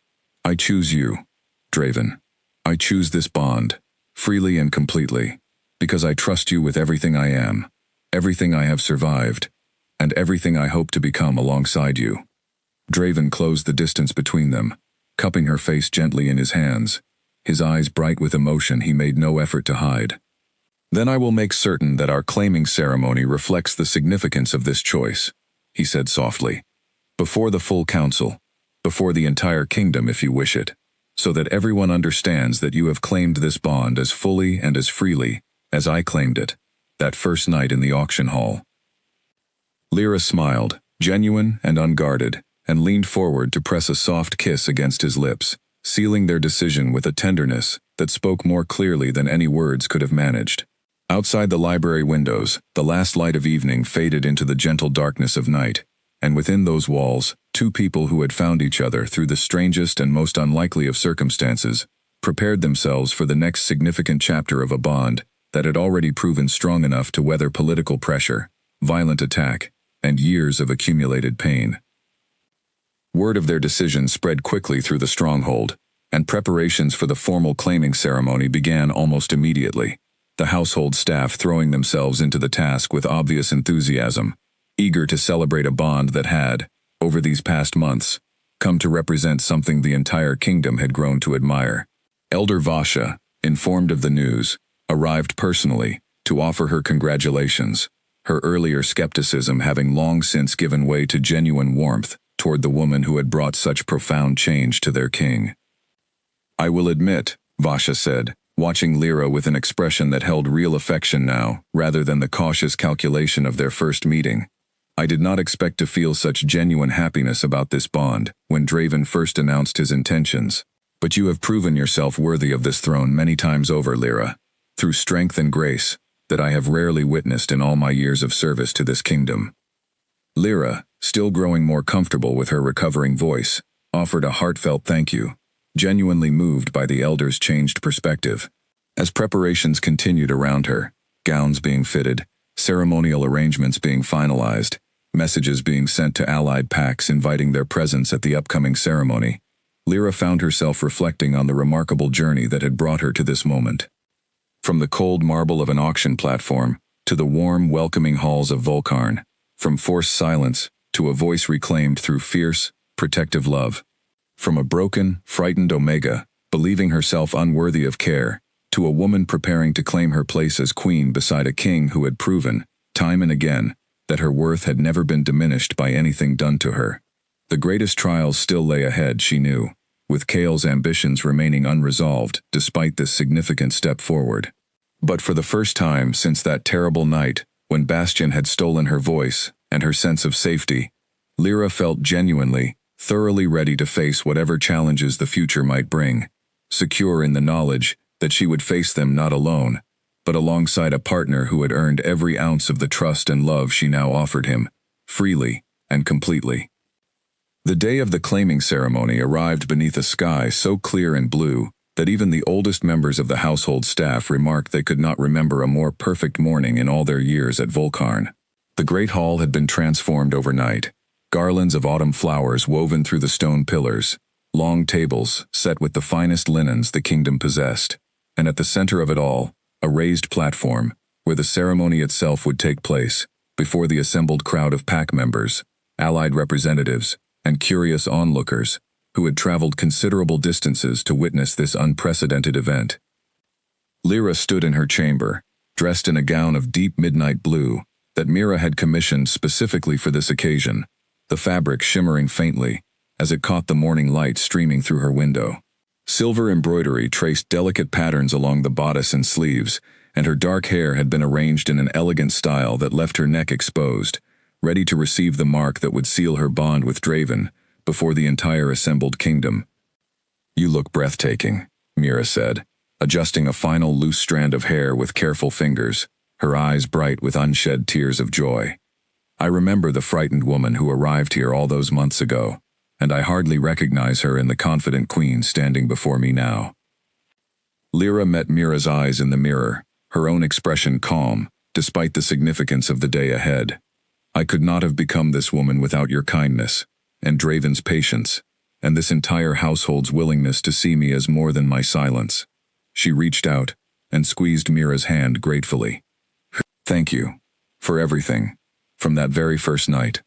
I choose you, Draven. I choose this bond, freely and completely, because I trust you with everything I am, everything I have survived, and everything I hope to become alongside you." Draven closed the distance between them, cupping her face gently in his hands, his eyes bright with emotion he made no effort to hide. "Then I will make certain that our claiming ceremony reflects the significance of this choice," he said softly, "before the full council, before the entire kingdom if you wish it, so that everyone understands that you have claimed this bond as fully and as freely as I claimed it, that first night in the auction hall." Lyra smiled, genuine and unguarded, and leaned forward to press a soft kiss against his lips, sealing their decision with a tenderness that spoke more clearly than any words could have managed. Outside the library windows, the last light of evening faded into the gentle darkness of night, and within those walls, two people who had found each other through the strangest and most unlikely of circumstances, prepared themselves for the next significant chapter of a bond that had already proven strong enough to weather political pressure, violent attack, and years of accumulated pain. Word of their decision spread quickly through the stronghold, and preparations for the formal claiming ceremony began almost immediately, the household staff throwing themselves into the task with obvious enthusiasm, eager to celebrate a bond that had, over these past months, come to represent something the entire kingdom had grown to admire. Elder Vasha, informed of the news, arrived personally to offer her congratulations, her earlier skepticism having long since given way to genuine warmth toward the woman who had brought such profound change to their king. "I will admit," Vasha said, watching Lyra with an expression that held real affection now, rather than the cautious calculation of their first meeting, "I did not expect to feel such genuine happiness about this bond when Draven first announced his intentions. But you have proven yourself worthy of this throne many times over, Lyra, through strength and grace that I have rarely witnessed in all my years of service to this kingdom." Lyra, still growing more comfortable with her recovering voice, offered a heartfelt thank you, genuinely moved by the elder's changed perspective. As preparations continued around her, gowns being fitted, ceremonial arrangements being finalized, messages being sent to allied packs inviting their presence at the upcoming ceremony, Lyra found herself reflecting on the remarkable journey that had brought her to this moment. From the cold marble of an auction platform, to the warm, welcoming halls of Volcarn, from forced silence to a voice reclaimed through fierce, protective love. From a broken, frightened Omega, believing herself unworthy of care, to a woman preparing to claim her place as queen beside a king who had proven, time and again, that her worth had never been diminished by anything done to her. The greatest trials still lay ahead, she knew, with Kael's ambitions remaining unresolved despite this significant step forward. But for the first time since that terrible night, when Bastion had stolen her voice and her sense of safety, Lyra felt genuinely, thoroughly ready to face whatever challenges the future might bring, secure in the knowledge that she would face them not alone, but alongside a partner who had earned every ounce of the trust and love she now offered him, freely and completely. The day of the claiming ceremony arrived beneath a sky so clear and blue that even the oldest members of the household staff remarked they could not remember a more perfect morning in all their years at Volcarn. The great hall had been transformed overnight, garlands of autumn flowers woven through the stone pillars, long tables set with the finest linens the kingdom possessed, and at the center of it all, a raised platform, where the ceremony itself would take place, before the assembled crowd of pack members, allied representatives, and curious onlookers, who had traveled considerable distances to witness this unprecedented event. Lyra stood in her chamber, dressed in a gown of deep midnight blue that Mira had commissioned specifically for this occasion, the fabric shimmering faintly as it caught the morning light streaming through her window. Silver embroidery traced delicate patterns along the bodice and sleeves, and her dark hair had been arranged in an elegant style that left her neck exposed, ready to receive the mark that would seal her bond with Draven before the entire assembled kingdom. "You look breathtaking," Mira said, adjusting a final loose strand of hair with careful fingers, her eyes bright with unshed tears of joy. "I remember the frightened woman who arrived here all those months ago, and I hardly recognize her in the confident queen standing before me now." Lyra met Mira's eyes in the mirror, her own expression calm, despite the significance of the day ahead. "I could not have become this woman without your kindness, and Draven's patience, and this entire household's willingness to see me as more than my silence." She reached out and squeezed Mira's hand gratefully. "Thank you. For everything. From that very first night."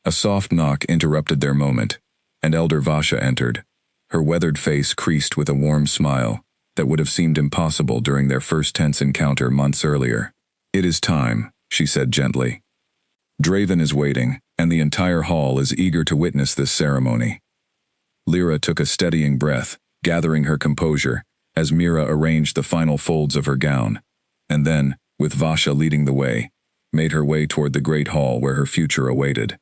A soft knock interrupted their moment, and Elder Vasha entered, her weathered face creased with a warm smile that would have seemed impossible during their first tense encounter months earlier. "It is time," she said gently. "Draven is waiting, and the entire hall is eager to witness this ceremony." Lyra took a steadying breath, gathering her composure, as Mira arranged the final folds of her gown, and then, with Vasha leading the way, made her way toward the great hall where her future awaited.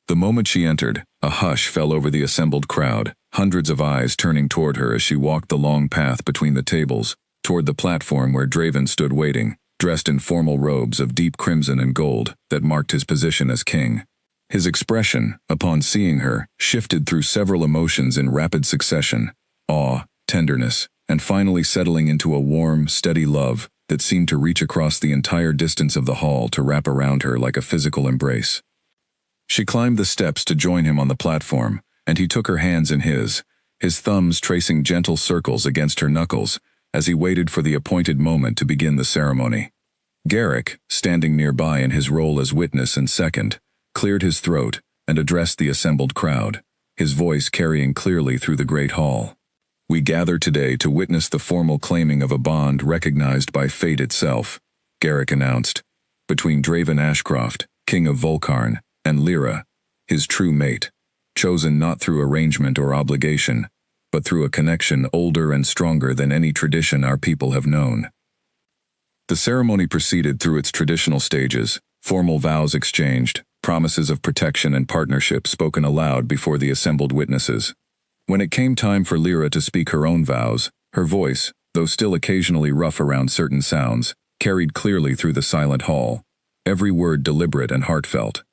The moment she entered, a hush fell over the assembled crowd, hundreds of eyes turning toward her as she walked the long path between the tables, toward the platform where Draven stood waiting, dressed in formal robes of deep crimson and gold that marked his position as king. His expression, upon seeing her, shifted through several emotions in rapid succession: awe, tenderness, and finally settling into a warm, steady love that seemed to reach across the entire distance of the hall to wrap around her like a physical embrace. She climbed the steps to join him on the platform, and he took her hands in his thumbs tracing gentle circles against her knuckles as he waited for the appointed moment to begin the ceremony. Garrick, standing nearby in his role as witness and second, cleared his throat and addressed the assembled crowd, his voice carrying clearly through the great hall. "We gather today to witness the formal claiming of a bond recognized by fate itself," Garrick announced, "between Draven Ashcroft, King of Volcarn, and Lyra, his true mate, chosen not through arrangement or obligation, but through a connection older and stronger than any tradition our people have known." The ceremony proceeded through its traditional stages, formal vows exchanged, promises of protection and partnership spoken aloud before the assembled witnesses. When it came time for Lyra to speak her own vows, her voice, though still occasionally rough around certain sounds, carried clearly through the silent hall, every word deliberate and heartfelt.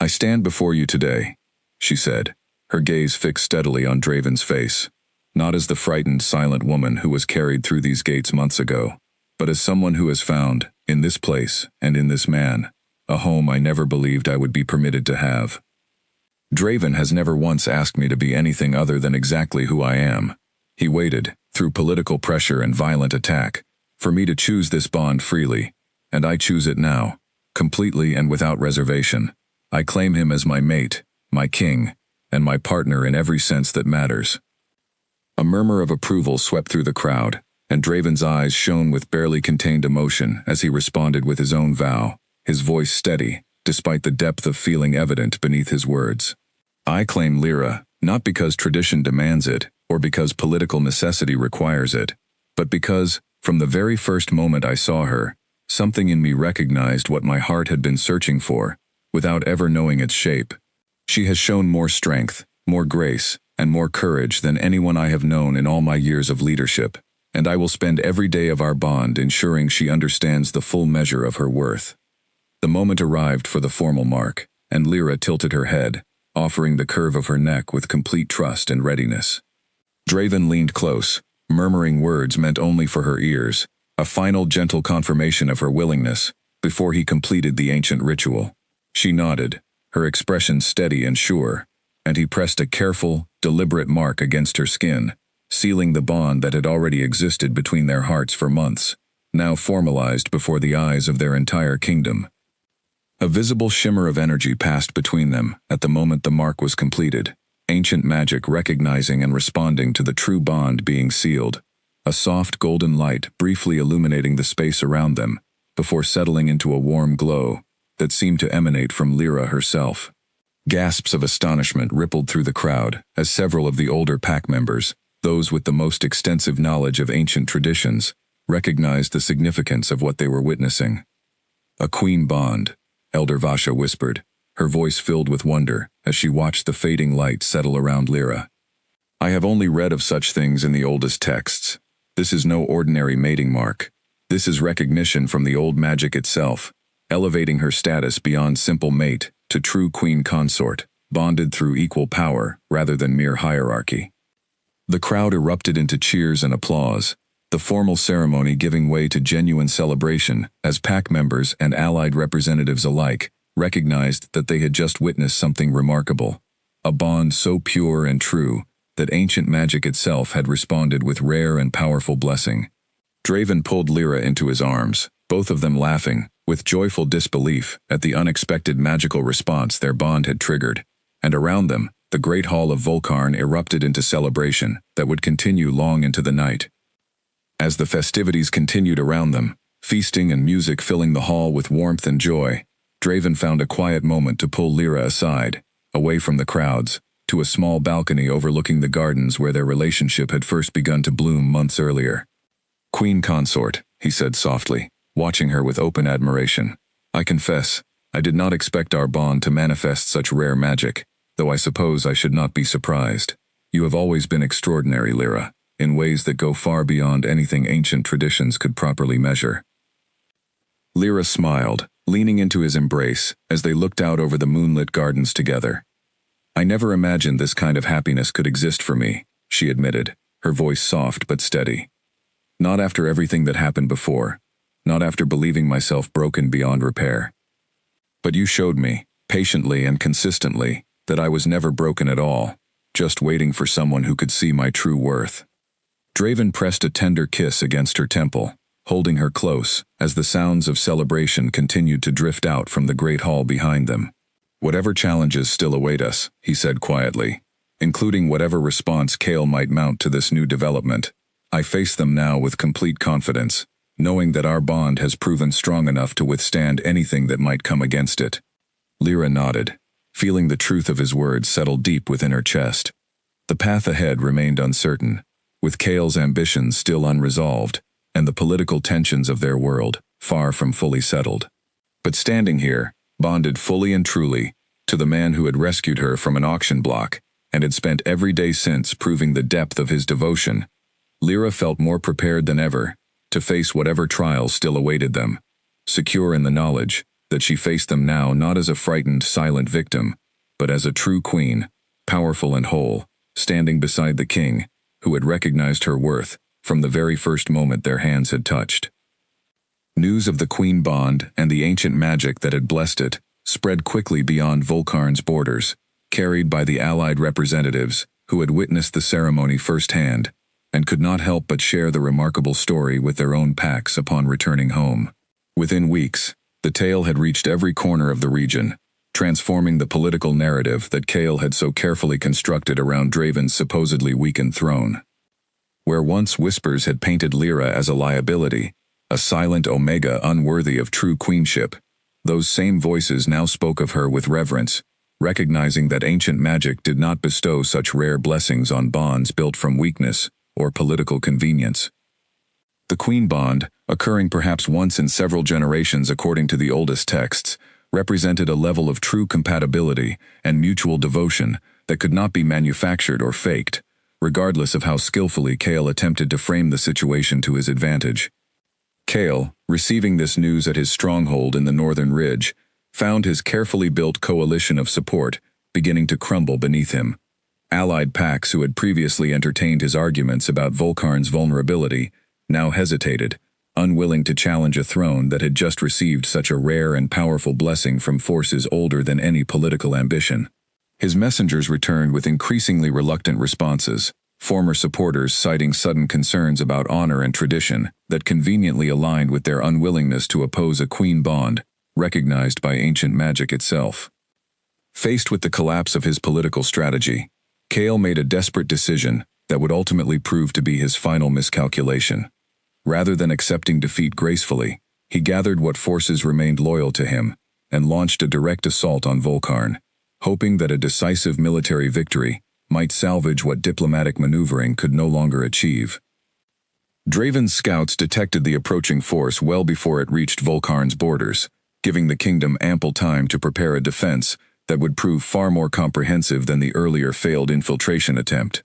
"I stand before you today," she said, her gaze fixed steadily on Draven's face, not as the frightened, silent woman who was carried through these gates months ago, but as someone who has found, in this place and in this man, a home I never believed I would be permitted to have. Draven has never once asked me to be anything other than exactly who I am. He waited, through political pressure and violent attack, for me to choose this bond freely, and I choose it now, completely and without reservation. I claim him as my mate, my king, and my partner in every sense that matters. A murmur of approval swept through the crowd, and Draven's eyes shone with barely contained emotion as he responded with his own vow, his voice steady, despite the depth of feeling evident beneath his words. I claim Lyra, not because tradition demands it, or because political necessity requires it, but because, from the very first moment I saw her, something in me recognized what my heart had been searching for, without ever knowing its shape. She has shown more strength, more grace, and more courage than anyone I have known in all my years of leadership, and I will spend every day of our bond ensuring she understands the full measure of her worth. The moment arrived for the formal mark, and Lyra tilted her head, offering the curve of her neck with complete trust and readiness. Draven leaned close, murmuring words meant only for her ears, a final gentle confirmation of her willingness, before he completed the ancient ritual. She nodded, her expression steady and sure, and he pressed a careful, deliberate mark against her skin, sealing the bond that had already existed between their hearts for months, now formalized before the eyes of their entire kingdom. A visible shimmer of energy passed between them at the moment the mark was completed, ancient magic recognizing and responding to the true bond being sealed, a soft golden light briefly illuminating the space around them, before settling into a warm glow that seemed to emanate from Lyra herself. Gasps of astonishment rippled through the crowd as several of the older pack members, those with the most extensive knowledge of ancient traditions, recognized the significance of what they were witnessing. A queen bond, Elder Vasha whispered, her voice filled with wonder as she watched the fading light settle around Lyra. I have only read of such things in the oldest texts. This is no ordinary mating mark. This is recognition from the old magic itself, elevating her status beyond simple mate to true queen consort, bonded through equal power rather than mere hierarchy. The crowd erupted into cheers and applause, the formal ceremony giving way to genuine celebration as pack members and allied representatives alike recognized that they had just witnessed something remarkable, a bond so pure and true that ancient magic itself had responded with rare and powerful blessing. Draven pulled Lyra into his arms, both of them laughing, with joyful disbelief at the unexpected magical response their bond had triggered, and around them, the great hall of Volcarn erupted into celebration that would continue long into the night. As the festivities continued around them, feasting and music filling the hall with warmth and joy, Draven found a quiet moment to pull Lyra aside, away from the crowds, to a small balcony overlooking the gardens where their relationship had first begun to bloom months earlier. Queen consort, he said softly, watching her with open admiration. I confess, I did not expect our bond to manifest such rare magic, though I suppose I should not be surprised. You have always been extraordinary, Lyra, in ways that go far beyond anything ancient traditions could properly measure. Lyra smiled, leaning into his embrace as they looked out over the moonlit gardens together. I never imagined this kind of happiness could exist for me, she admitted, her voice soft but steady. Not after everything that happened before, not after believing myself broken beyond repair. But you showed me, patiently and consistently, that I was never broken at all, just waiting for someone who could see my true worth. Draven pressed a tender kiss against her temple, holding her close as the sounds of celebration continued to drift out from the great hall behind them. Whatever challenges still await us, he said quietly, including whatever response Kale might mount to this new development, I face them now with complete confidence, knowing that our bond has proven strong enough to withstand anything that might come against it. Lyra nodded, feeling the truth of his words settle deep within her chest. The path ahead remained uncertain, with Kale's ambitions still unresolved, and the political tensions of their world far from fully settled. But standing here, bonded fully and truly, to the man who had rescued her from an auction block, and had spent every day since proving the depth of his devotion, Lyra felt more prepared than ever to face whatever trials still awaited them, secure in the knowledge that she faced them now not as a frightened, silent victim, but as a true queen, powerful and whole, standing beside the king, who had recognized her worth from the very first moment their hands had touched. News of the Queen Bond and the ancient magic that had blessed it spread quickly beyond Volcarn's borders, carried by the allied representatives who had witnessed the ceremony firsthand and could not help but share the remarkable story with their own packs upon returning home. Within weeks, the tale had reached every corner of the region, transforming the political narrative that Chaol had so carefully constructed around Draven's supposedly weakened throne. Where once whispers had painted Lyra as a liability, a silent omega unworthy of true queenship, those same voices now spoke of her with reverence, recognizing that ancient magic did not bestow such rare blessings on bonds built from weakness or political convenience. The Queen Bond, occurring perhaps once in several generations according to the oldest texts, represented a level of true compatibility and mutual devotion that could not be manufactured or faked, regardless of how skillfully Chaol attempted to frame the situation to his advantage. Chaol, receiving this news at his stronghold in the northern ridge, found his carefully built coalition of support beginning to crumble beneath him. Allied packs who had previously entertained his arguments about Volcarn's vulnerability now hesitated, unwilling to challenge a throne that had just received such a rare and powerful blessing from forces older than any political ambition. His messengers returned with increasingly reluctant responses, former supporters citing sudden concerns about honor and tradition that conveniently aligned with their unwillingness to oppose a Queen Bond, recognized by ancient magic itself. Faced with the collapse of his political strategy, Chaol made a desperate decision that would ultimately prove to be his final miscalculation. Rather than accepting defeat gracefully, he gathered what forces remained loyal to him and launched a direct assault on Volcarn, hoping that a decisive military victory might salvage what diplomatic maneuvering could no longer achieve. Draven's scouts detected the approaching force well before it reached Volcarn's borders, giving the kingdom ample time to prepare a defense that would prove far more comprehensive than the earlier failed infiltration attempt.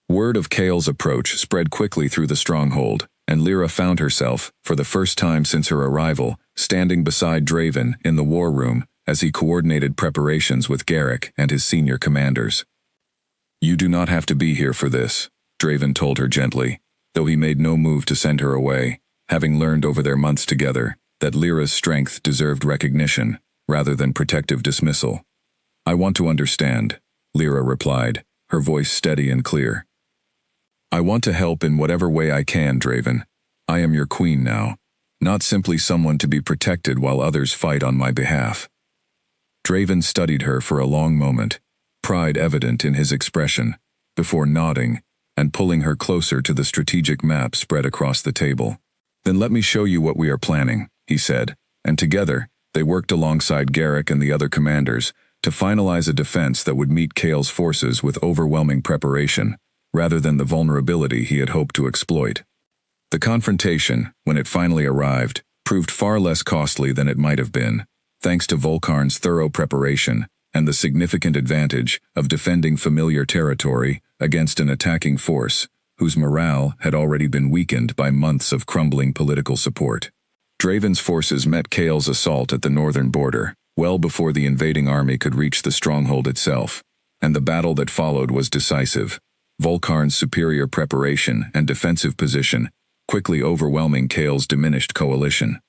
Word of Chaol's approach spread quickly through the stronghold, and Lyra found herself, for the first time since her arrival, standing beside Draven in the war room as he coordinated preparations with Garrick and his senior commanders. "You do not have to be here for this," Draven told her gently, though he made no move to send her away, having learned over their months together that Lyra's strength deserved recognition rather than protective dismissal. "I want to understand," Lyra replied, her voice steady and clear. "I want to help in whatever way I can, Draven. I am your queen now, not simply someone to be protected while others fight on my behalf." Draven studied her for a long moment, pride evident in his expression, before nodding and pulling her closer to the strategic map spread across the table. "Then let me show you what we are planning," he said, and together, they worked alongside Garrick and the other commanders to finalize a defense that would meet Chaol's forces with overwhelming preparation, rather than the vulnerability he had hoped to exploit. The confrontation, when it finally arrived, proved far less costly than it might have been, thanks to Volcarn's thorough preparation and the significant advantage of defending familiar territory against an attacking force whose morale had already been weakened by months of crumbling political support. Draven's forces met Chaol's assault at the northern border, well before the invading army could reach the stronghold itself, and the battle that followed was decisive. Volcarn's superior preparation and defensive position quickly overwhelming Chaol's diminished coalition.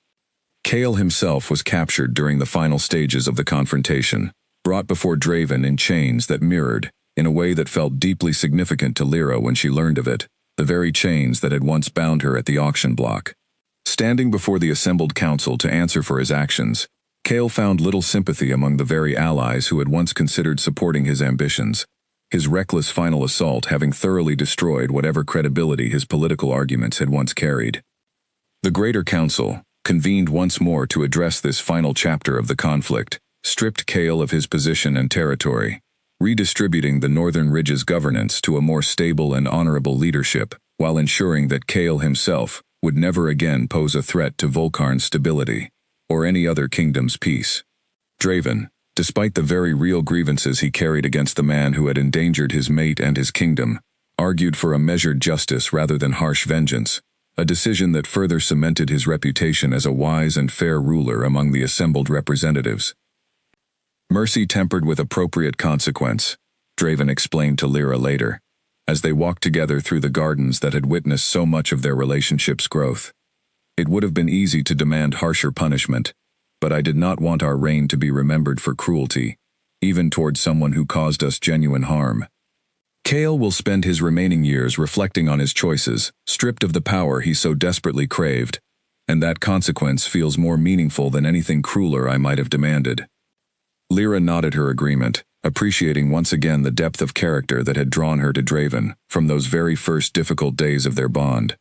Chaol himself was captured during the final stages of the confrontation, brought before Draven in chains that mirrored, in a way that felt deeply significant to Lyra when she learned of it, the very chains that had once bound her at the auction block. Standing before the assembled council to answer for his actions, Chaol found little sympathy among the very allies who had once considered supporting his ambitions, his reckless final assault having thoroughly destroyed whatever credibility his political arguments had once carried. The Greater Council, convened once more to address this final chapter of the conflict, stripped Chaol of his position and territory, redistributing the Northern Ridge's governance to a more stable and honorable leadership, while ensuring that Chaol himself would never again pose a threat to Volcarn's stability, or any other kingdom's peace. Draven, despite the very real grievances he carried against the man who had endangered his mate and his kingdom, argued for a measured justice rather than harsh vengeance, a decision that further cemented his reputation as a wise and fair ruler among the assembled representatives. "Mercy tempered with appropriate consequence," Draven explained to Lyra later, as they walked together through the gardens that had witnessed so much of their relationship's growth. It would have been easy to demand harsher punishment, but I did not want our reign to be remembered for cruelty, even towards someone who caused us genuine harm. Chaol will spend his remaining years reflecting on his choices, stripped of the power he so desperately craved, and that consequence feels more meaningful than anything crueler I might have demanded. Lyra nodded her agreement, appreciating once again the depth of character that had drawn her to Draven from those very first difficult days of their bond.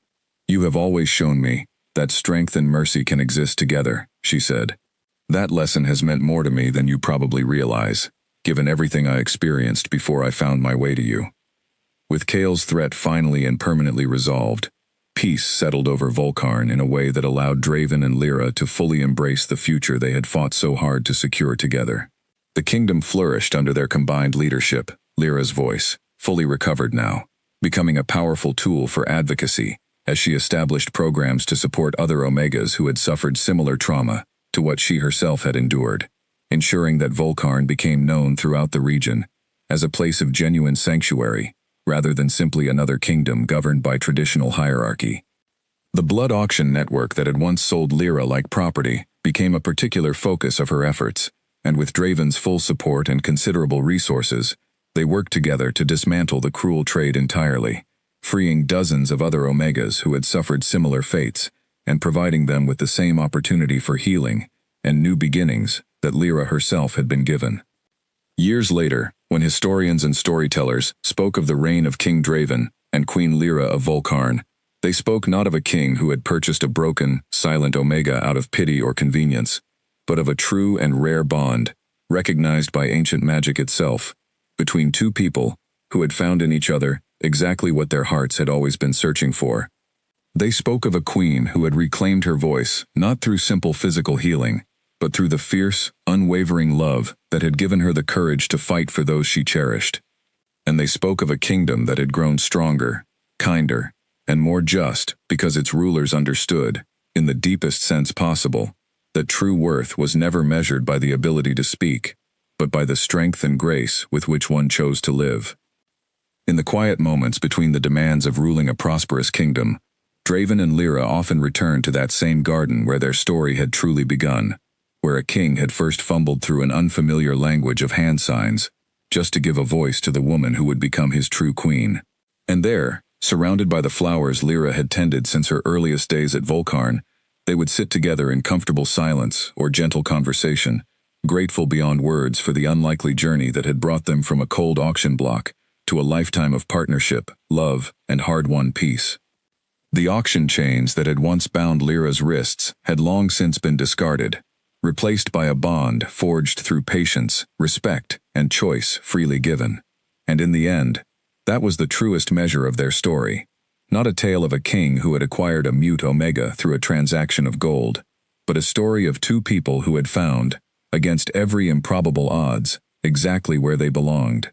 "You have always shown me that strength and mercy can exist together," she said. "That lesson has meant more to me than you probably realize, given everything I experienced before I found my way to you." With Chaol's threat finally and permanently resolved, peace settled over Volcarn in a way that allowed Draven and Lyra to fully embrace the future they had fought so hard to secure together. The kingdom flourished under their combined leadership, Lyra's voice, fully recovered now, becoming a powerful tool for advocacy as she established programs to support other Omegas who had suffered similar trauma to what she herself had endured, ensuring that Volcarn became known throughout the region as a place of genuine sanctuary, rather than simply another kingdom governed by traditional hierarchy. The blood auction network that had once sold Lyra like property became a particular focus of her efforts, and with Draven's full support and considerable resources, they worked together to dismantle the cruel trade entirely, freeing dozens of other Omegas who had suffered similar fates, and providing them with the same opportunity for healing and new beginnings that Lyra herself had been given. Years later, when historians and storytellers spoke of the reign of King Draven and Queen Lyra of Volcarn, they spoke not of a king who had purchased a broken, silent Omega out of pity or convenience, but of a true and rare bond, recognized by ancient magic itself, between two people who had found in each other exactly what their hearts had always been searching for. They spoke of a queen who had reclaimed her voice not through simple physical healing, but through the fierce, unwavering love that had given her the courage to fight for those she cherished. And they spoke of a kingdom that had grown stronger, kinder, and more just because its rulers understood, in the deepest sense possible, that true worth was never measured by the ability to speak, but by the strength and grace with which one chose to live. In the quiet moments between the demands of ruling a prosperous kingdom, Draven and Lyra often returned to that same garden where their story had truly begun, where a king had first fumbled through an unfamiliar language of hand signs, just to give a voice to the woman who would become his true queen. And there, surrounded by the flowers Lyra had tended since her earliest days at Volcarn, they would sit together in comfortable silence or gentle conversation, grateful beyond words for the unlikely journey that had brought them from a cold auction block to a lifetime of partnership, love, and hard-won peace. The auction chains that had once bound Lyra's wrists had long since been discarded, replaced by a bond forged through patience, respect, and choice freely given. And in the end, that was the truest measure of their story. Not a tale of a king who had acquired a mute Omega through a transaction of gold, but a story of two people who had found, against every improbable odds, exactly where they belonged.